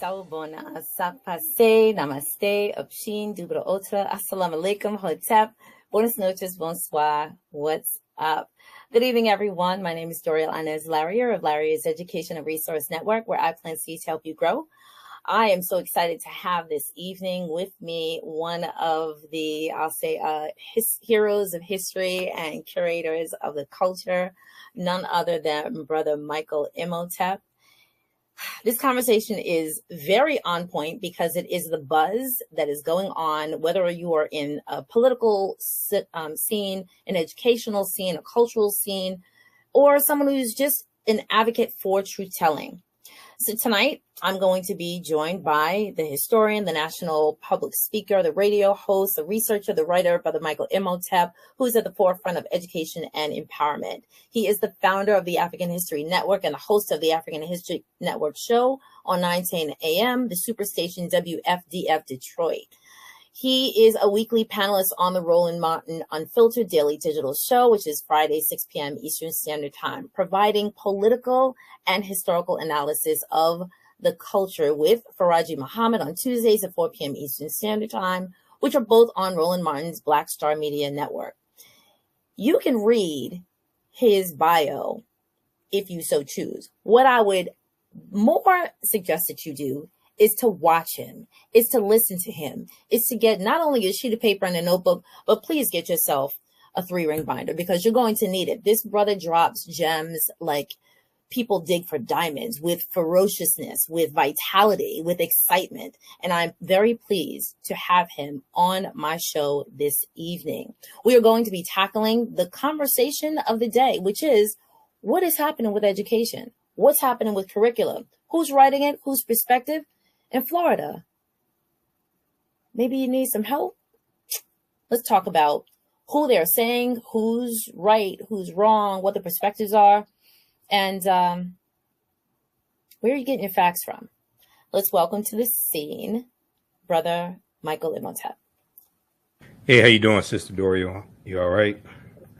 Sawubona, Sakpase, Namaste, Upshin, Dubra Otra, Assalamu alaikum, Hotep, Buenas noches, bonsoir, what's up? Good evening, everyone. My name is Doriel Larrier of Larrier's Education and Resource Network, where I plant seeds to help you grow. I am so excited to have this evening with me one of the, heroes of history and curators of the culture, none other than Brother Michael Imhotep. This conversation is very on point because it is the buzz that is going on, whether you are in a political scene, an educational scene, a cultural scene, or someone who's just an advocate for truth-telling. So tonight, I'm going to be joined by the historian, the national public speaker, the radio host, the researcher, the writer, Brother Michael Imhotep, who's at the forefront of education and empowerment. He is the founder of the African History Network and the host of the African History Network show on 910 AM, the superstation WFDF Detroit. He is a weekly panelist on the Roland Martin Unfiltered Daily Digital Show, which is Friday, 6 p.m. Eastern Standard Time, providing political and historical analysis of the culture with Faraji Muhammad on Tuesdays at 4 p.m. Eastern Standard Time, which are both on Roland Martin's Black Star Media Network. You can read his bio if you so choose. What I would more suggest that you do is to watch him, is to listen to him, is to get not only a sheet of paper and a notebook, but please get yourself a 3-ring binder because you're going to need it. This brother drops gems like people dig for diamonds, with ferociousness, with vitality, with excitement. And I'm very pleased to have him on my show this evening. We are going to be tackling the conversation of the day, which is what is happening with education? What's happening with curriculum? Who's writing it? Whose perspective? In Florida, maybe you need some help. Let's talk about who they're saying, who's right, who's wrong, what the perspectives are, and where are you getting your facts from? Let's welcome to the scene, Brother Michael Imhotep. Hey, how you doing, Sister Doriel? You all right?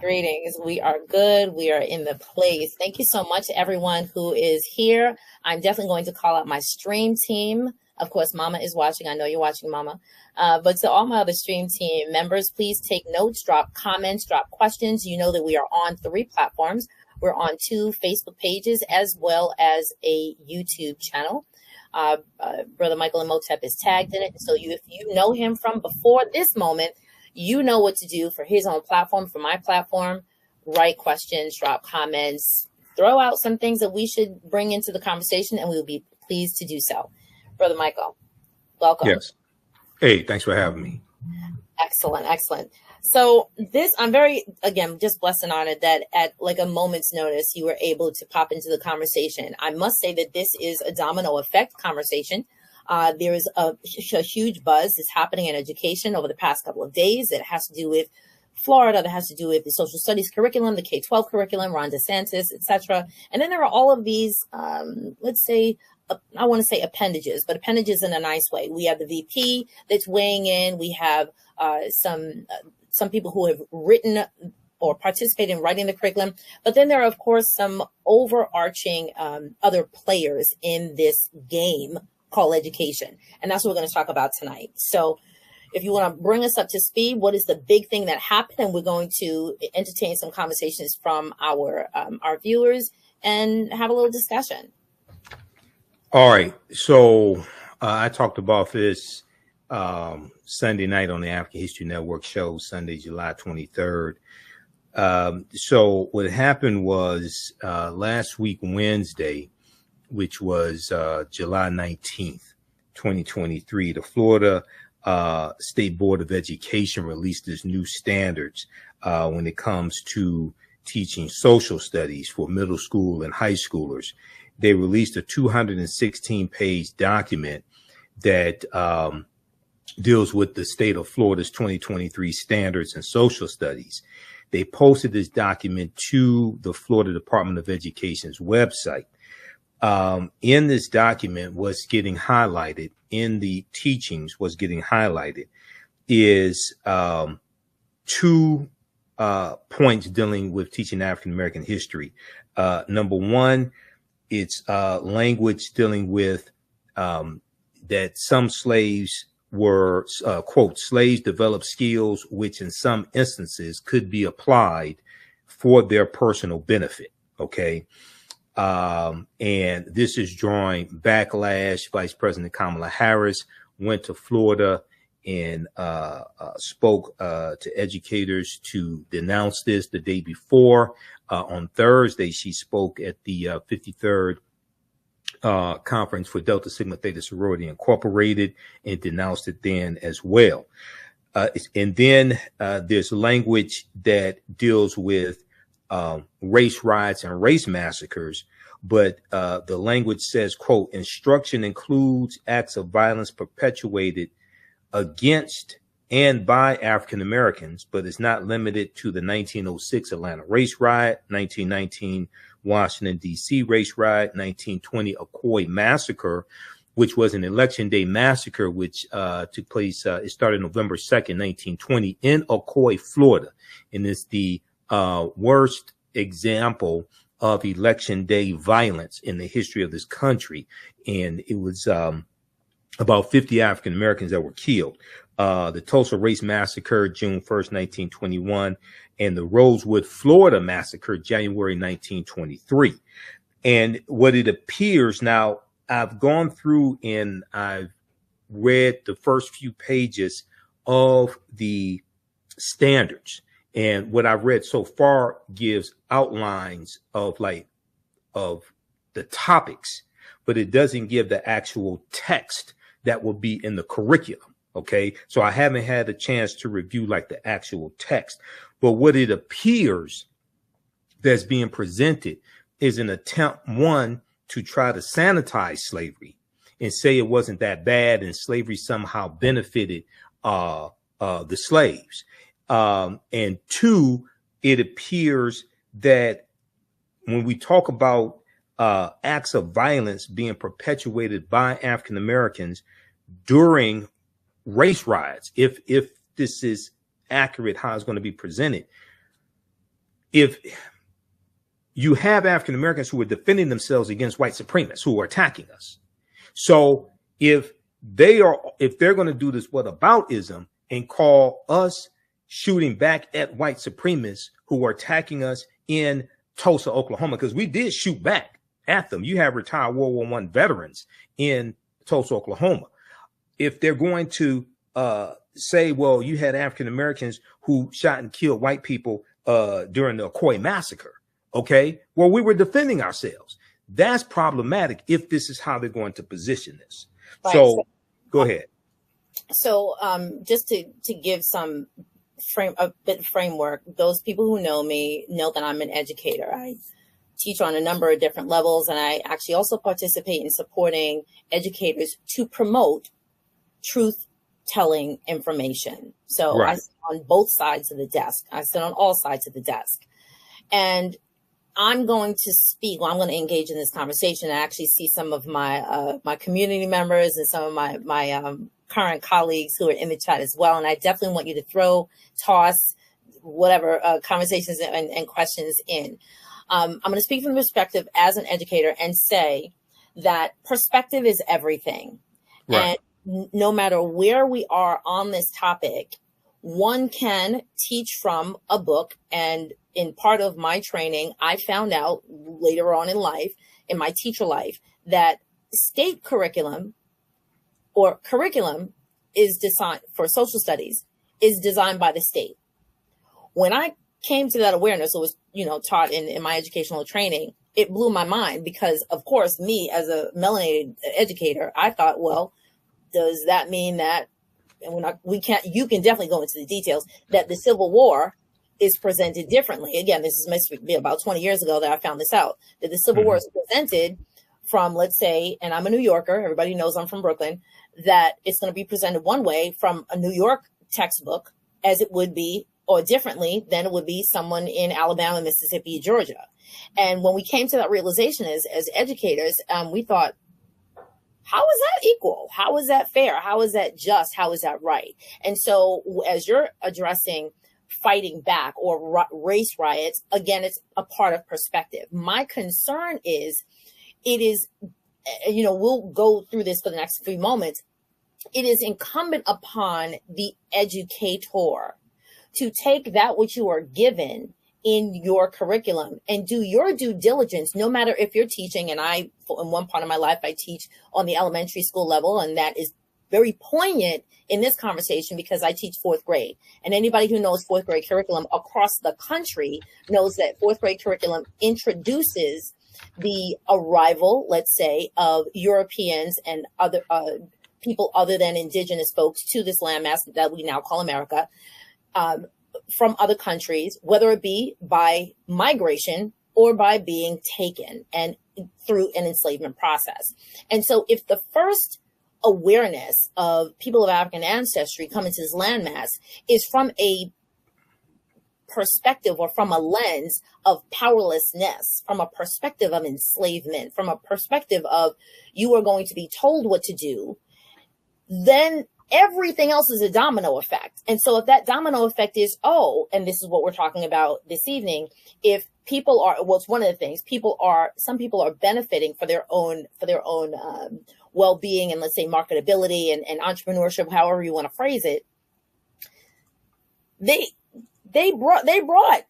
Greetings. We are good. We are in the place. Thank you so much to everyone who is here. I'm definitely going to call out my stream team. Of course, Mama is watching. I know you're watching, Mama. But to all my other stream team members, please take notes, drop comments, drop questions. You know that we are on 3 platforms. We're on 2 Facebook pages as well as a YouTube channel. Brother Michael Imhotep is tagged in it. So if you know him from before this moment, you know what to do for his own platform, for my platform. Write questions, drop comments, throw out some things that we should bring into the conversation, and we will be pleased to do so. Brother Michael, welcome. Yes. Hey, thanks for having me. Excellent, excellent. So I'm very, again, just blessed and honored that at like a moment's notice, you were able to pop into the conversation. I must say that this is a domino effect conversation. There is a huge buzz that's happening in education over the past couple of days that has to do with Florida, that has to do with the social studies curriculum, the K-12 curriculum, Ron DeSantis, etc. And then there are all of these, let's say, I want to say appendages, but appendages in a nice way. We have the VP that's weighing in. We have some people who have written or participated in writing the curriculum. But then there are, of course, some overarching other players in this game called education. And that's what we're going to talk about tonight. So if you want to bring us up to speed, what is the big thing that happened? And we're going to entertain some conversations from our viewers and have a little discussion. All right. So I talked about this Sunday night on the African History Network show, Sunday, July 23rd. So what happened was last week, Wednesday, which was July 19th, 2023, the Florida State Board of Education released its new standards when it comes to teaching social studies for middle school and high schoolers. They released a 216-page document that deals with the state of Florida's 2023 standards in social studies. They posted this document to the Florida Department of Education's website. In this document, what's getting highlighted in the teachings, what's getting highlighted is 2 points dealing with teaching African American history. Number one, it's language dealing with that some slaves were, quote, slaves developed skills which in some instances could be applied for their personal benefit. Okay. And this is drawing backlash. Vice President Kamala Harris went to Florida and spoke to educators to denounce this the day before. On Thursday, she spoke at the 53rd conference for Delta Sigma Theta Sorority Incorporated and denounced it then as well. And then there's language that deals with race riots and race massacres, but the language says, quote, instruction includes acts of violence perpetuated against and by African Americans, but is not limited to the 1906 Atlanta race riot, 1919 Washington, D.C. race riot, 1920 Ocoee massacre, which was an election day massacre, which took place. It started November 2nd, 1920 in Ocoee, Florida. And it's the worst example of election day violence in the history of this country. And it was about 50 African Americans that were killed. The Tulsa Race Massacre, June 1st, 1921, and the Rosewood, Florida Massacre, January 1923. And what it appears now, I've gone through and I've read the first few pages of the standards. And what I've read so far gives outlines of the topics, but it doesn't give the actual text that will be in the curriculum. Okay. So I haven't had a chance to review like the actual text, but what it appears that's being presented is an attempt, one, to try to sanitize slavery and say it wasn't that bad and slavery somehow benefited the slaves. And two, it appears that when we talk about acts of violence being perpetuated by African Americans during race riots, if this is accurate, how it's going to be presented, if you have African Americans who are defending themselves against white supremacists who are attacking us. So if they're going to do this whataboutism and call us shooting back at white supremacists who are attacking us in Tulsa, Oklahoma, because we did shoot back at them. You have retired World War I veterans in Tulsa, Oklahoma. If they're going to say, well, you had African Americans who shot and killed white people during the Ocoee massacre. Okay, well, we were defending ourselves. That's problematic if this is how they're going to position this. Right. So go ahead. So just to give some a bit of framework, those people who know me know that I'm an educator. I teach on a number of different levels, and I actually also participate in supporting educators to promote truth-telling information. So right. I sit on both sides of the desk. I sit on all sides of the desk. And I'm going to speak, well, I'm going to engage in this conversation. I actually see some of my my community members and some of my current colleagues who are in the chat as well. And I definitely want you to toss whatever conversations and questions in. I'm going to speak from the perspective as an educator and say that perspective is everything. Right. And no matter where we are on this topic, one can teach from a book. And in part of my training, I found out later on in life, in my teacher life, that state curriculum or curriculum is designed for social studies is designed by the state. When I came to that awareness, it was, taught in my educational training, it blew my mind because, of course, me as a melanated educator, I thought, well, does that mean that, and you can definitely go into the details, that the Civil War is presented differently. Again, this must be about 20 years ago that I found this out, that the Civil War is presented from, let's say, and I'm a New Yorker, everybody knows I'm from Brooklyn, that it's going to be presented one way from a New York textbook as it would be, or differently than it would be someone in Alabama, Mississippi, Georgia. And when we came to that realization as educators, we thought, how is that equal? How is that fair? How is that just? How is that right? And so as you're addressing fighting back or race riots, again, it's a part of perspective. My concern is it is we'll go through this for the next few moments. It is incumbent upon the educator to take that which you are given in your curriculum and do your due diligence, no matter if you're teaching. And in one part of my life, I teach on the elementary school level, and that is very poignant in this conversation because I teach fourth grade. And anybody who knows fourth grade curriculum across the country knows that fourth grade curriculum introduces the arrival, let's say, of Europeans and other people other than indigenous folks to this landmass that we now call America, from other countries, whether it be by migration or by being taken and through an enslavement process. And so if the first awareness of people of African ancestry coming to this landmass is from a perspective or from a lens of powerlessness, from a perspective of enslavement, from a perspective of you are going to be told what to do, then everything else is a domino effect. And so if that domino effect is, and this is what we're talking about this evening, if people are, it's one of the things, some people are benefiting for their own well-being and, let's say, marketability and entrepreneurship, however you want to phrase it, they brought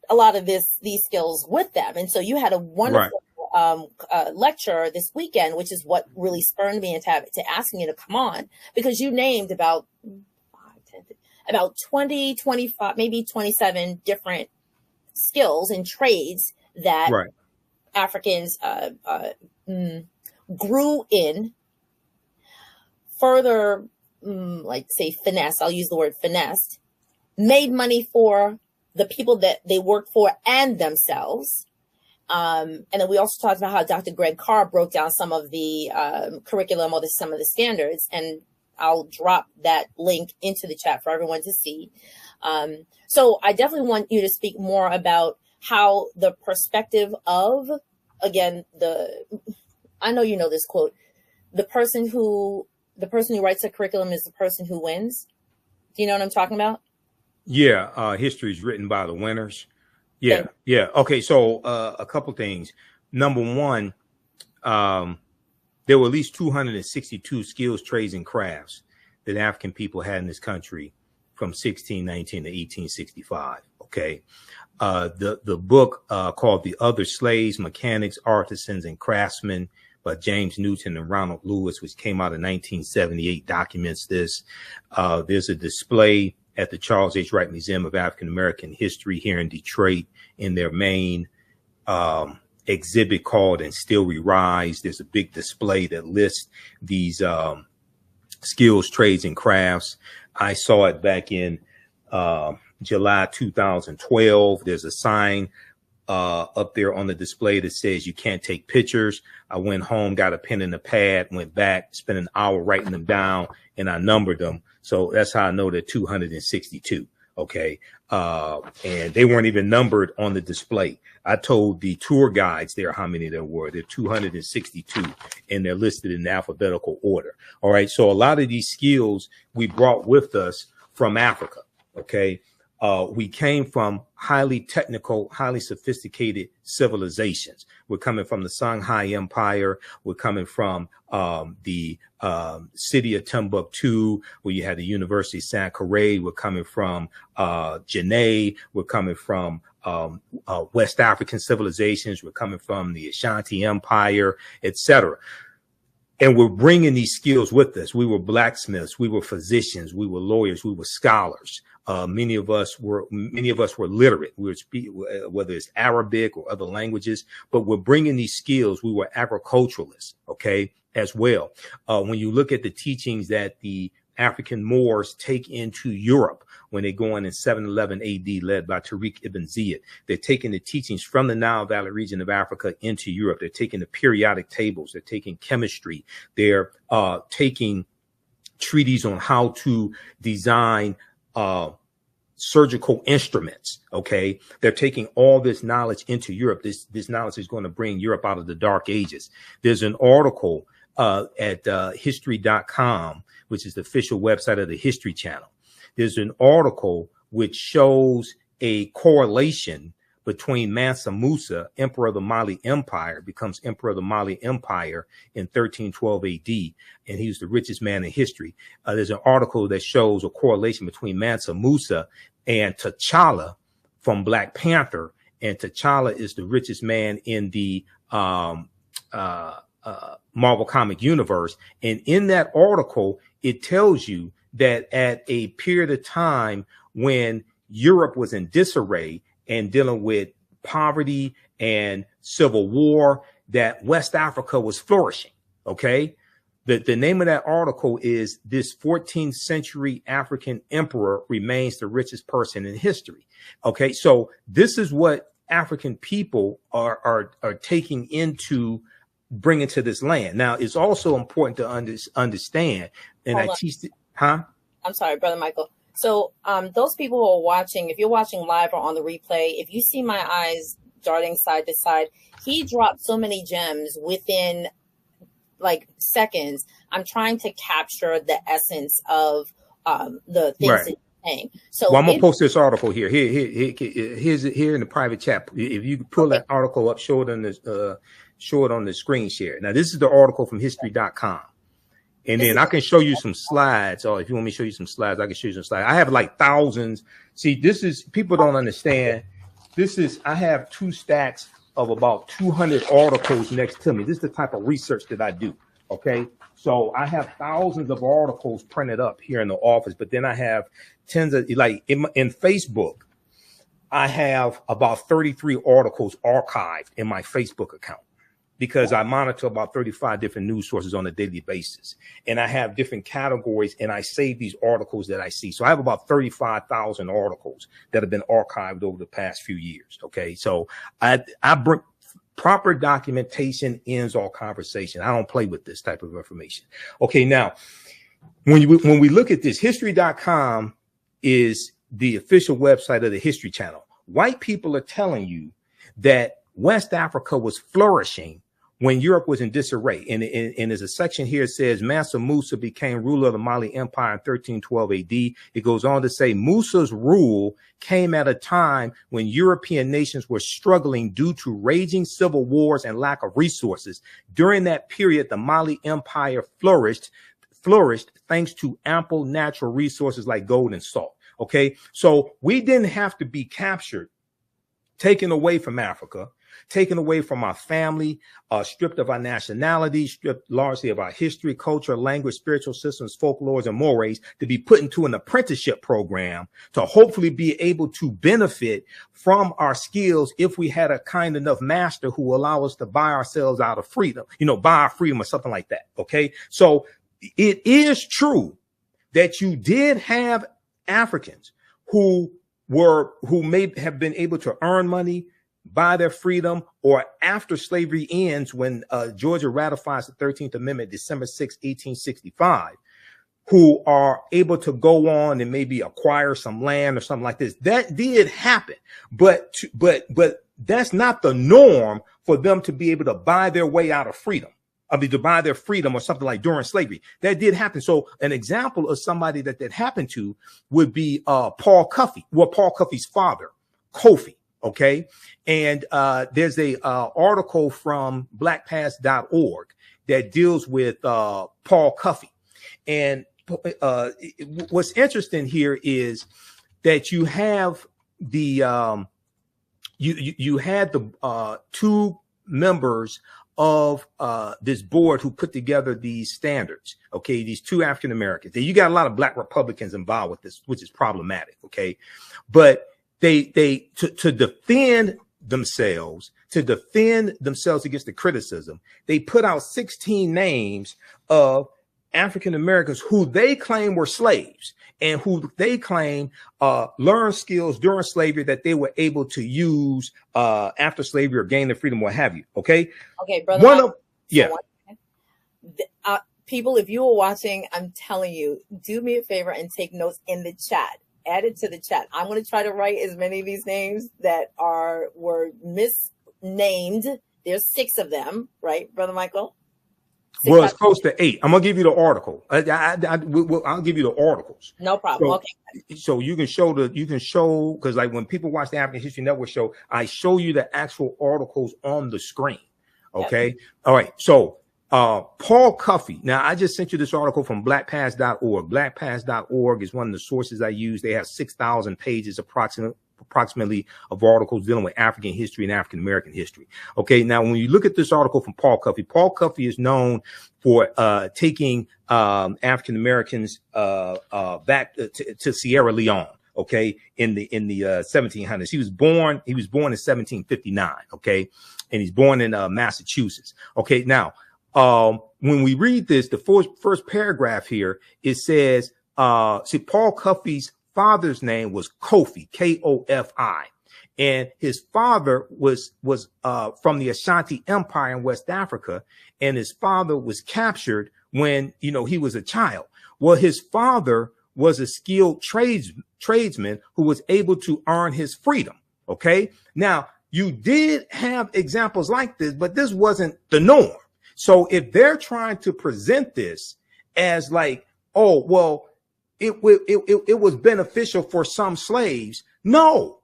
a lot of these skills with them. And so you had a wonderful lecture this weekend, which is what really spurred me to asking you to come on, because you named about 20, 25, maybe 27 different skills and trades that Africans grew in. Further, like say finesse, I'll use the word finessed, made money for the people that they worked for and themselves. And then we also talked about how Dr. Greg Carr broke down some of the curriculum or some of the standards, and I'll drop that link into the chat for everyone to see. So I definitely want you to speak more about how the perspective of, again, I know you know this quote, the person who writes a curriculum is the person who wins. Do you know what I'm talking about? Yeah, history is written by the winners. Yeah. Okay, so a couple things. Number one, there were at least 262 skills, trades, and crafts that African people had in this country from 1619 to 1865. Okay, the book called "The Other Slaves, Mechanics, Artisans, and Craftsmen" by James Newton and Ronald Lewis, which came out in 1978, documents this. There's a display at the Charles H. Wright Museum of African American History here in Detroit in their main exhibit called "And Still We Rise." There's a big display that lists these skills, trades, and crafts. I saw it back in July 2012. There's a sign up there on the display that says you can't take pictures. I went home, got a pen and a pad, went back, spent an hour writing them down, and I numbered them. So that's how I know that 262. Okay. And they weren't even numbered on the display. I told the tour guides there how many there were. There are 262, and they're listed in alphabetical order. All right. So a lot of these skills we brought with us from Africa. Okay. We came from highly technical, highly sophisticated civilizations. We're coming from the Songhai Empire. We're coming from the city of Timbuktu, where you had the University of Sankore. We're coming from Janae. We're coming from West African civilizations. We're coming from the Ashanti Empire, etc. And we're bringing these skills with us. We were blacksmiths. We were physicians. We were lawyers. We were scholars. Many of us were literate. We were whether it's Arabic or other languages, but we're bringing these skills. We were agriculturalists, okay, as well. When you look at the teachings that the African Moors take into Europe when they go in 711 AD, led by Tariq ibn Ziyad, they're taking the teachings from the Nile Valley region of Africa into Europe. They're taking the periodic tables. They're taking chemistry. They're taking treaties on how to design surgical instruments. Okay. They're taking all this knowledge into Europe. This knowledge is going to bring Europe out of the dark ages. There's an article at history.com, which is the official website of the History Channel. There's an article which shows a correlation between Mansa Musa, emperor of the Mali Empire, becomes emperor of the Mali Empire in 1312 AD, and he was the richest man in history. There's an article that shows a correlation between Mansa Musa and T'Challa from Black Panther, and T'Challa is the richest man in the Marvel comic universe. And in that article, it tells you that at a period of time when Europe was in disarray and dealing with poverty and civil war, that West Africa was flourishing. Okay. The name of that article is "This 14th Century African Emperor Remains the Richest Person in History." Okay. So this is what African people are taking into bringing to this land. Now, it's also important to understand, and I teach it, huh? I'm sorry, Brother Michael. So those people who are watching, if you're watching live or on the replay, if you see my eyes darting side to side, he dropped so many gems within like seconds. I'm trying to capture the essence of the things that you're saying. So well, I'm gonna post this article here. Here's here in the private chat. If you pull that article up, show it on the screen share. Now, this is the article from history.com. And then I can show you some slides. Or if you want me to show you some slides, I can show you some slides. I have like thousands. See, this is, people don't understand. I have 2 stacks of about 200 articles next to me. This is the type of research that I do. Okay. So I have thousands of articles printed up here in the office, but then I have tens of, like in Facebook, I have about 33 articles archived in my Facebook account, because I monitor about 35 different news sources on a daily basis. And I have different categories, and I save these articles that I see. So I have about 35,000 articles that have been archived over the past few years. Okay. So I bring proper documentation ends all conversation. I don't play with this type of information. Okay. Now, when we look at this, history.com is the official website of the History Channel. White people are telling you that West Africa was flourishing when Europe was in disarray. And there's a section here that says Mansa Musa became ruler of the Mali Empire in 1312 AD. It goes on to say Musa's rule came at a time when European nations were struggling due to raging civil wars and lack of resources. During that period, the Mali Empire flourished thanks to ample natural resources like gold and salt. Okay, so we didn't have to be captured, taken away from Africa, taken away from our family, stripped of our nationality, stripped largely of our history, culture, language, spiritual systems, folklores, and mores, to be put into an apprenticeship program to hopefully be able to benefit from our skills if we had a kind enough master who will allow us to buy ourselves out of freedom, buy our freedom or something like that. Okay, so it is true that you did have Africans who may have been able to earn money, buy their freedom, or after slavery ends, when Georgia ratifies the 13th Amendment, December 6, 1865, who are able to go on and maybe acquire some land or something like this. That did happen, but that's not the norm for them to be able to buy their way out of freedom. To buy their freedom or something like during slavery. That did happen. So an example of somebody that happened to would be Paul Cuffey. Well, Paul Cuffey's father, Kofi. Okay. And there's a article from blackpast.org that deals with Paul Cuffey. And what's interesting here is that you have the you had the 2 members of this board who put together these standards. Okay, these 2 African Americans. You got a lot of Black Republicans involved with this, which is problematic. Okay, but they to defend themselves against the criticism, they put out 16 names of African Americans who they claim were slaves and who they claim learned skills during slavery that they were able to use after slavery or gain their freedom, what have you. Okay. Okay, brother. People, if you were watching, I'm telling you, do me a favor and take notes in the chat. Add it to the chat. I'm going to try to write as many of these names that were misnamed. There's 6 of them, right, Brother Michael? Well, it's close to 8. I'm gonna give you the article. I'll give you the articles. No problem. So, okay. So you can show because like when people watch the African History Network show, I show you the actual articles on the screen. Okay. Yep. All right. So Paul Cuffey. Now I just sent you this article from blackpast.org. Blackpast.org is one of the sources I use. They have 6,000 pages approximately of articles dealing with African history and African American history. Okay, now when you look at this article from Paul Cuffey is known for taking African Americans back to Sierra Leone. Okay, in the 1700s. He was born in 1759. Okay, and he's born in Massachusetts. Okay, now when we read this, the first paragraph here, it says, see, Paul Cuffey's father's name was Kofi, Kofi, and his father was from the Ashanti Empire in West Africa, and his father was captured when he was a child. Well, his father was a skilled tradesman who was able to earn his freedom. Okay, now you did have examples like this, but this wasn't the norm. So if they're trying to present this as like, oh well, it was beneficial for some slaves. No,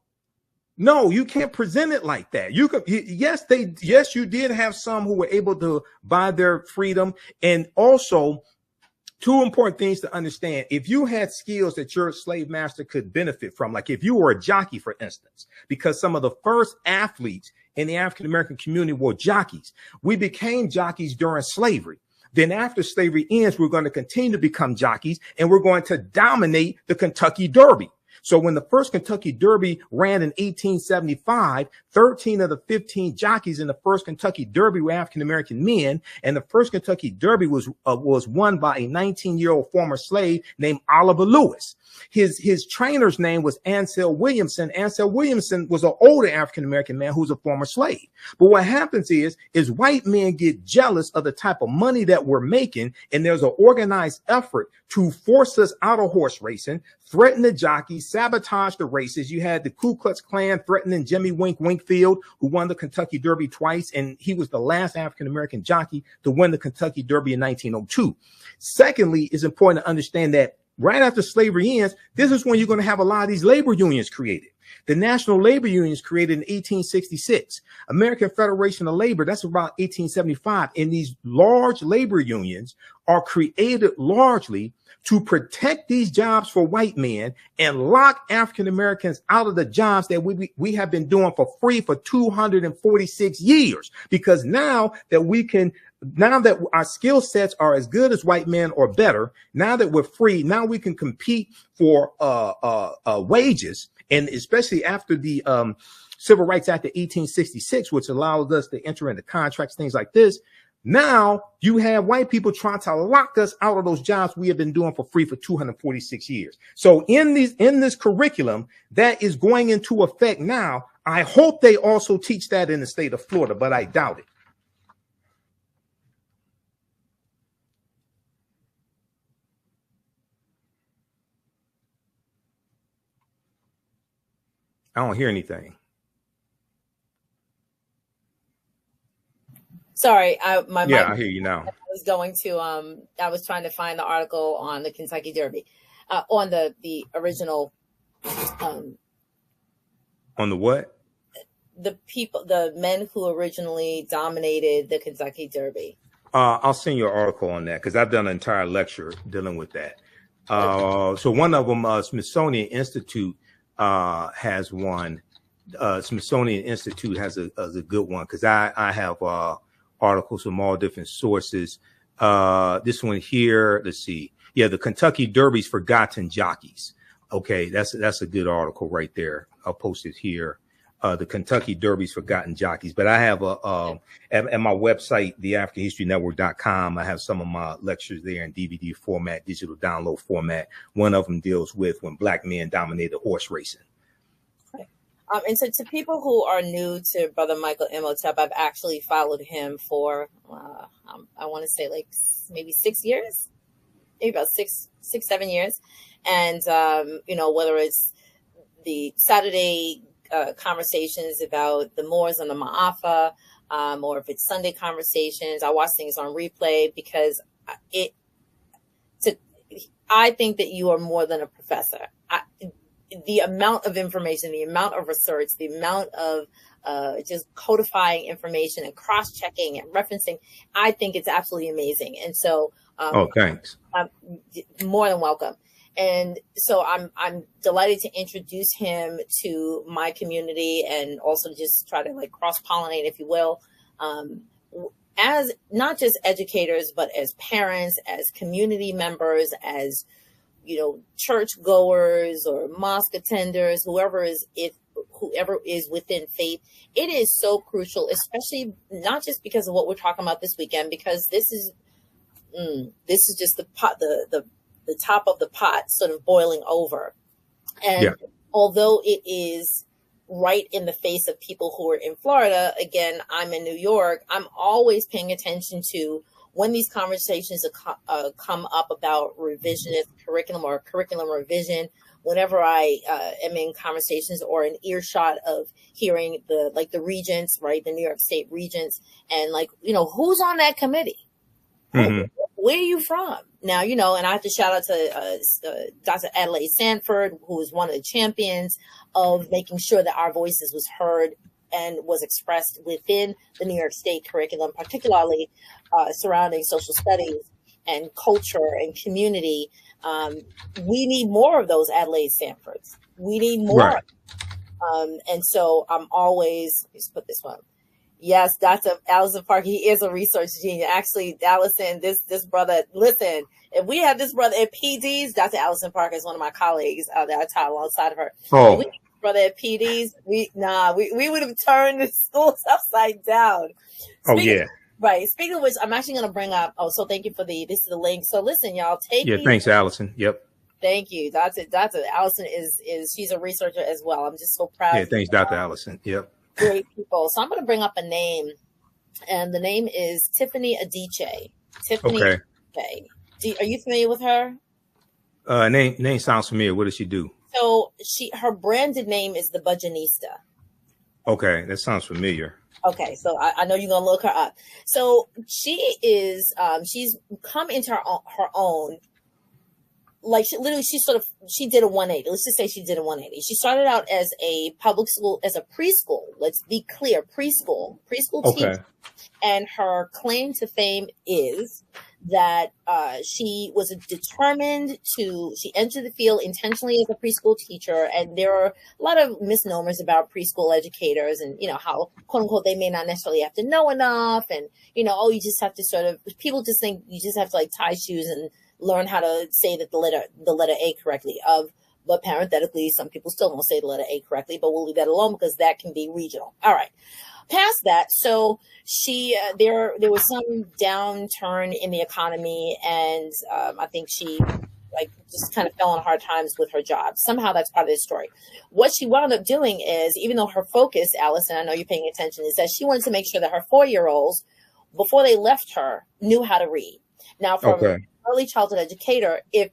you can't present it like that. You could, yes, you did have some who were able to buy their freedom. And also, two important things to understand. If you had skills that your slave master could benefit from, like if you were a jockey, for instance, because some of the first athletes in the African-American community were jockeys. We became jockeys during slavery. Then after slavery ends, we're going to continue to become jockeys, and we're going to dominate the Kentucky Derby. So when the first Kentucky Derby ran in 1875, 13 of the 15 jockeys in the first Kentucky Derby were African-American men. And the first Kentucky Derby was won by a 19-year-old former slave named Oliver Lewis. His trainer's name was Ansel Williamson. Ansel Williamson was an older African-American man who was a former slave. But what happens is white men get jealous of the type of money that we're making, and there's an organized effort to force us out of horse racing, threaten the jockeys, sabotage the races. You had the Ku Klux Klan threatening Jimmy Winkfield, who won the Kentucky Derby twice, and he was the last African-American jockey to win the Kentucky Derby in 1902. Secondly, it's important to understand that right after slavery ends, this is when you're going to have a lot of these labor unions created. The National Labor Unions created in 1866. American Federation of Labor, that's about 1875. And these large labor unions are created largely to protect these jobs for white men and lock African Americans out of the jobs that we have been doing for free for 246 years. Because now that our skill sets are as good as white men or better, now that we're free, now we can compete for wages. And especially after the Civil Rights Act of 1866, which allowed us to enter into contracts, things like this. Now you have white people trying to lock us out of those jobs we have been doing for free for 246 years. So in this curriculum that is going into effect now, I hope they also teach that in the state of Florida, but I doubt it. I don't hear anything. Sorry, I hear you now. I was trying to find the article on the Kentucky Derby, on the original. On the what? The men who originally dominated the Kentucky Derby. I'll send you an article on that because I've done an entire lecture dealing with that. So one of them, Smithsonian Institute, has one. Smithsonian Institute has a good one because I have articles from all different sources. This one here, let's see. Yeah, the Kentucky Derby's Forgotten Jockeys. Okay, that's a good article right there. I'll post it here. The Kentucky Derby's Forgotten Jockeys. But I have at my website, theafricanhistorynetwork.com, I have some of my lectures there in DVD format, digital download format. One of them deals with when black men dominated horse racing. And so to people who are new to Brother Michael Imhotep, I've actually followed him for, I want to say like maybe 6 years, maybe about six, 7 years. And, whether it's the Saturday conversations about the Moors on the Ma'afa, or if it's Sunday conversations. I watch things on replay because I think that you are more than a professor. The amount of information, the amount of research, the amount of just codifying information and cross-checking and referencing, I think it's absolutely amazing. And so, thanks. More than welcome. And so I'm delighted to introduce him to my community and also just try to like cross-pollinate, if you will, as not just educators, but as parents, as community members, as, you know, church goers or mosque attenders, whoever is within faith. It is so crucial, especially not just because of what we're talking about this weekend, because this is just the pot, the top of the pot sort of boiling over. And although it is right in the face of people who are in Florida, again, I'm in New York, I'm always paying attention to when these conversations come up about revisionist curriculum or curriculum revision. Whenever I am in conversations or an earshot of hearing the regents, right, the New York State regents, and like, you know, who's on that committee? Mm-hmm. Where are you from? Now, you know, and I have to shout out to Dr. Adelaide Sanford, who is one of the champions of making sure that our voices was heard and was expressed within the New York State curriculum, particularly surrounding social studies and culture and community. We need more of those Adelaide Sanfords. We need more. Right. And so I'm always, let's put this one. Yes, Dr. Allison Parker, he is a research genius. Actually, Allison, this brother, listen, if we had this brother at PD's, Dr. Allison Parker is one of my colleagues that I taught alongside of her. Oh. If we had this brother at PD's, we would have turned the schools upside down. Right. Speaking of which, I'm actually going to bring up, so thank you for this is the link. So listen, y'all, thanks, Allison. Yep. Thank you. Dr. Allison she's a researcher as well. I'm just so proud. Yeah, thanks, Dr. Allison. Yep. Great people. So I'm going to bring up a name, and the name is Tiffany Adichie. Tiffany Adichie. Are you familiar with her? Name sounds familiar. What does she do? So her branded name is the Budgetnista. Okay, that sounds familiar. Okay, so I know you're going to look her up. So she is, she's come into her own. Like she did a 180. Let's just say she did a 180. She started out as a public school, as a preschool. Let's be clear, preschool teacher. And her claim to fame is that she was determined she entered the field intentionally as a preschool teacher. And there are a lot of misnomers about preschool educators and, you know, how, quote unquote, they may not necessarily have to know enough. And, you know, you just have to people just think you just have to like tie shoes and learn how to say that the letter A correctly. But parenthetically, some people still don't say the letter A correctly, but we'll leave that alone because that can be regional. All right. Past that, so she there was some downturn in the economy, and I think she just kind of fell on hard times with her job. Somehow that's part of this story. What she wound up doing is, even though her focus, Allison, I know you're paying attention, is that she wanted to make sure that her 4-year-olds, before they left her, knew how to read. Now, from early childhood educator, if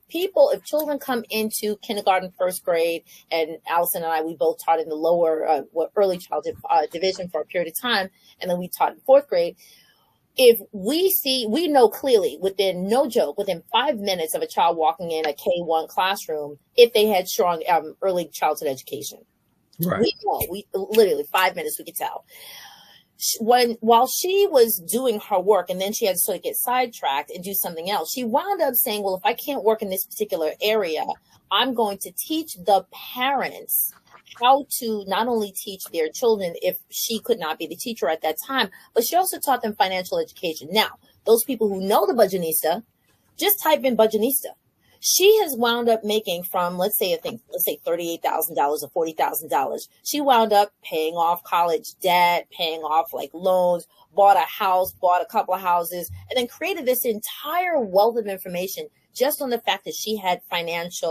children come into kindergarten, first grade, and Allison and I, we both taught in the lower early childhood division for a period of time, and then we taught in 4th grade. If we know clearly within 5 minutes of a child walking in a K1 classroom, if they had strong early childhood education. Right. We literally 5 minutes we could tell. While she was doing her work, and then she had to sort of get sidetracked and do something else, she wound up saying, well, if I can't work in this particular area, I'm going to teach the parents how to not only teach their children if she could not be the teacher at that time, but she also taught them financial education. Now, those people who know the Budgetnista, just type in Budgetnista. She has wound up making from, let's say $38,000 or $40,000. She wound up paying off college debt, paying off like loans, bought a house, bought a couple of houses, and then created this entire wealth of information just on the fact that she had just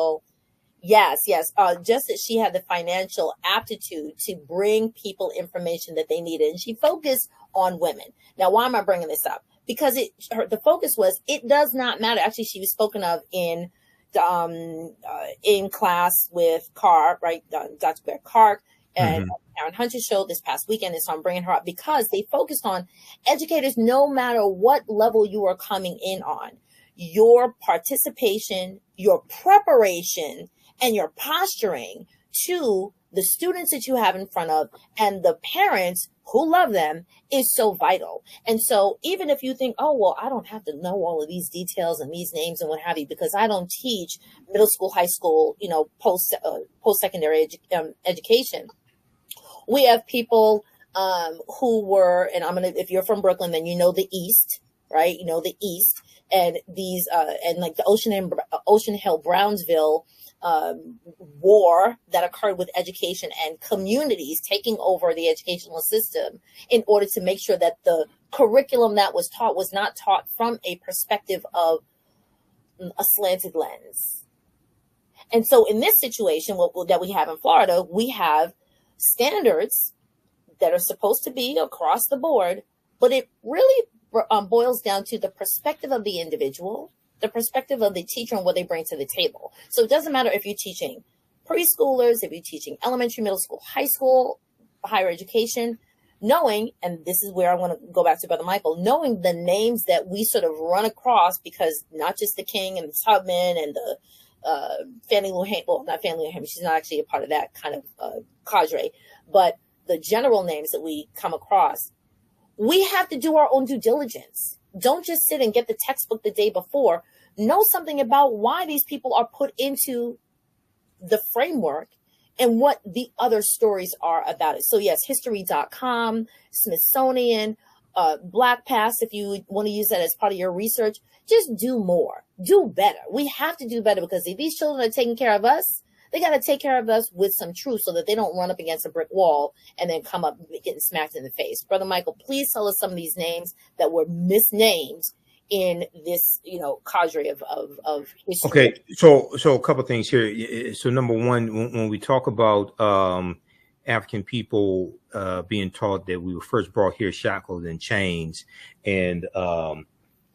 that she had the financial aptitude to bring people information that they needed. And she focused on women. Now, why am I bringing this up? Because the focus was, it does not matter. Actually, she was spoken of in class with Carr, right? Dr. Bear Clark, and Karen Hunter's show this past weekend. And so I'm bringing her up because they focused on educators, no matter what level you are coming in on, your participation, your preparation, and your posturing to the students that you have in front of and the parents who love them is so vital. And so even if you think, oh, well, I don't have to know all of these details and these names and what have you, because I don't teach middle school, high school, post-secondary education. We have people who were, and if you're from Brooklyn, then you know the East, right? You know the East, and these, and like the Ocean Hill, Brownsville war that occurred with education and communities taking over the educational system in order to make sure that the curriculum that was taught was not taught from a perspective of a slanted lens. And so in this situation that we have in Florida, we have standards that are supposed to be across the board, but it really boils down to the perspective of the individual, the perspective of the teacher and what they bring to the table. So it doesn't matter if you're teaching preschoolers, if you're teaching elementary, middle school, high school, higher education, knowing, and this is where I want to go back to Brother Michael, knowing the names that we sort of run across, because not just the King and the Tubman and the Fannie Lou Hamer, well, not Fannie Lou Hamer, she's not actually a part of that kind of cadre, but the general names that we come across, we have to do our own due diligence. Don't just sit and get the textbook the day before. Know something about why these people are put into the framework and what the other stories are about it. So yes, history.com, Smithsonian, Black Past, if you want to use that as part of your research, just do more, do better. We have to do better, because if these children are taking care of us, they got to take care of us with some truth so that they don't run up against a brick wall and then come up getting smacked in the face. Brother Michael, please tell us some of these names that were misnamed in this, cadre of history. Okay, so a couple of things here. So number one, when we talk about African people being taught that we were first brought here shackled in chains and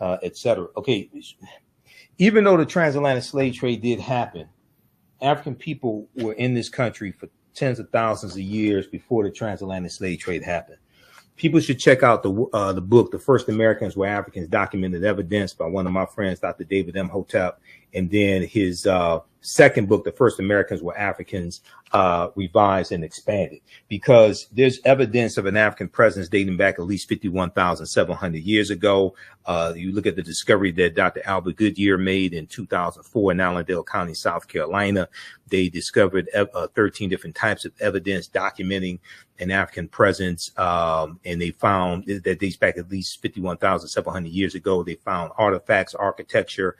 et cetera. Okay, even though the transatlantic slave trade did happen, African people were in this country for tens of thousands of years before the transatlantic slave trade happened. People should check out the book, The First Americans Were Africans, Documented Evidence, by one of my friends, Dr. David Imhotep. And then his second book, The First Americans Were Africans, revised and expanded, because there's evidence of an African presence dating back at least 51,700 years ago. You look at the discovery that Dr. Albert Goodyear made in 2004 in Allendale County, South Carolina. They discovered 13 different types of evidence documenting an African presence, and they found that dates back at least 51,700 years ago. They found artifacts, architecture,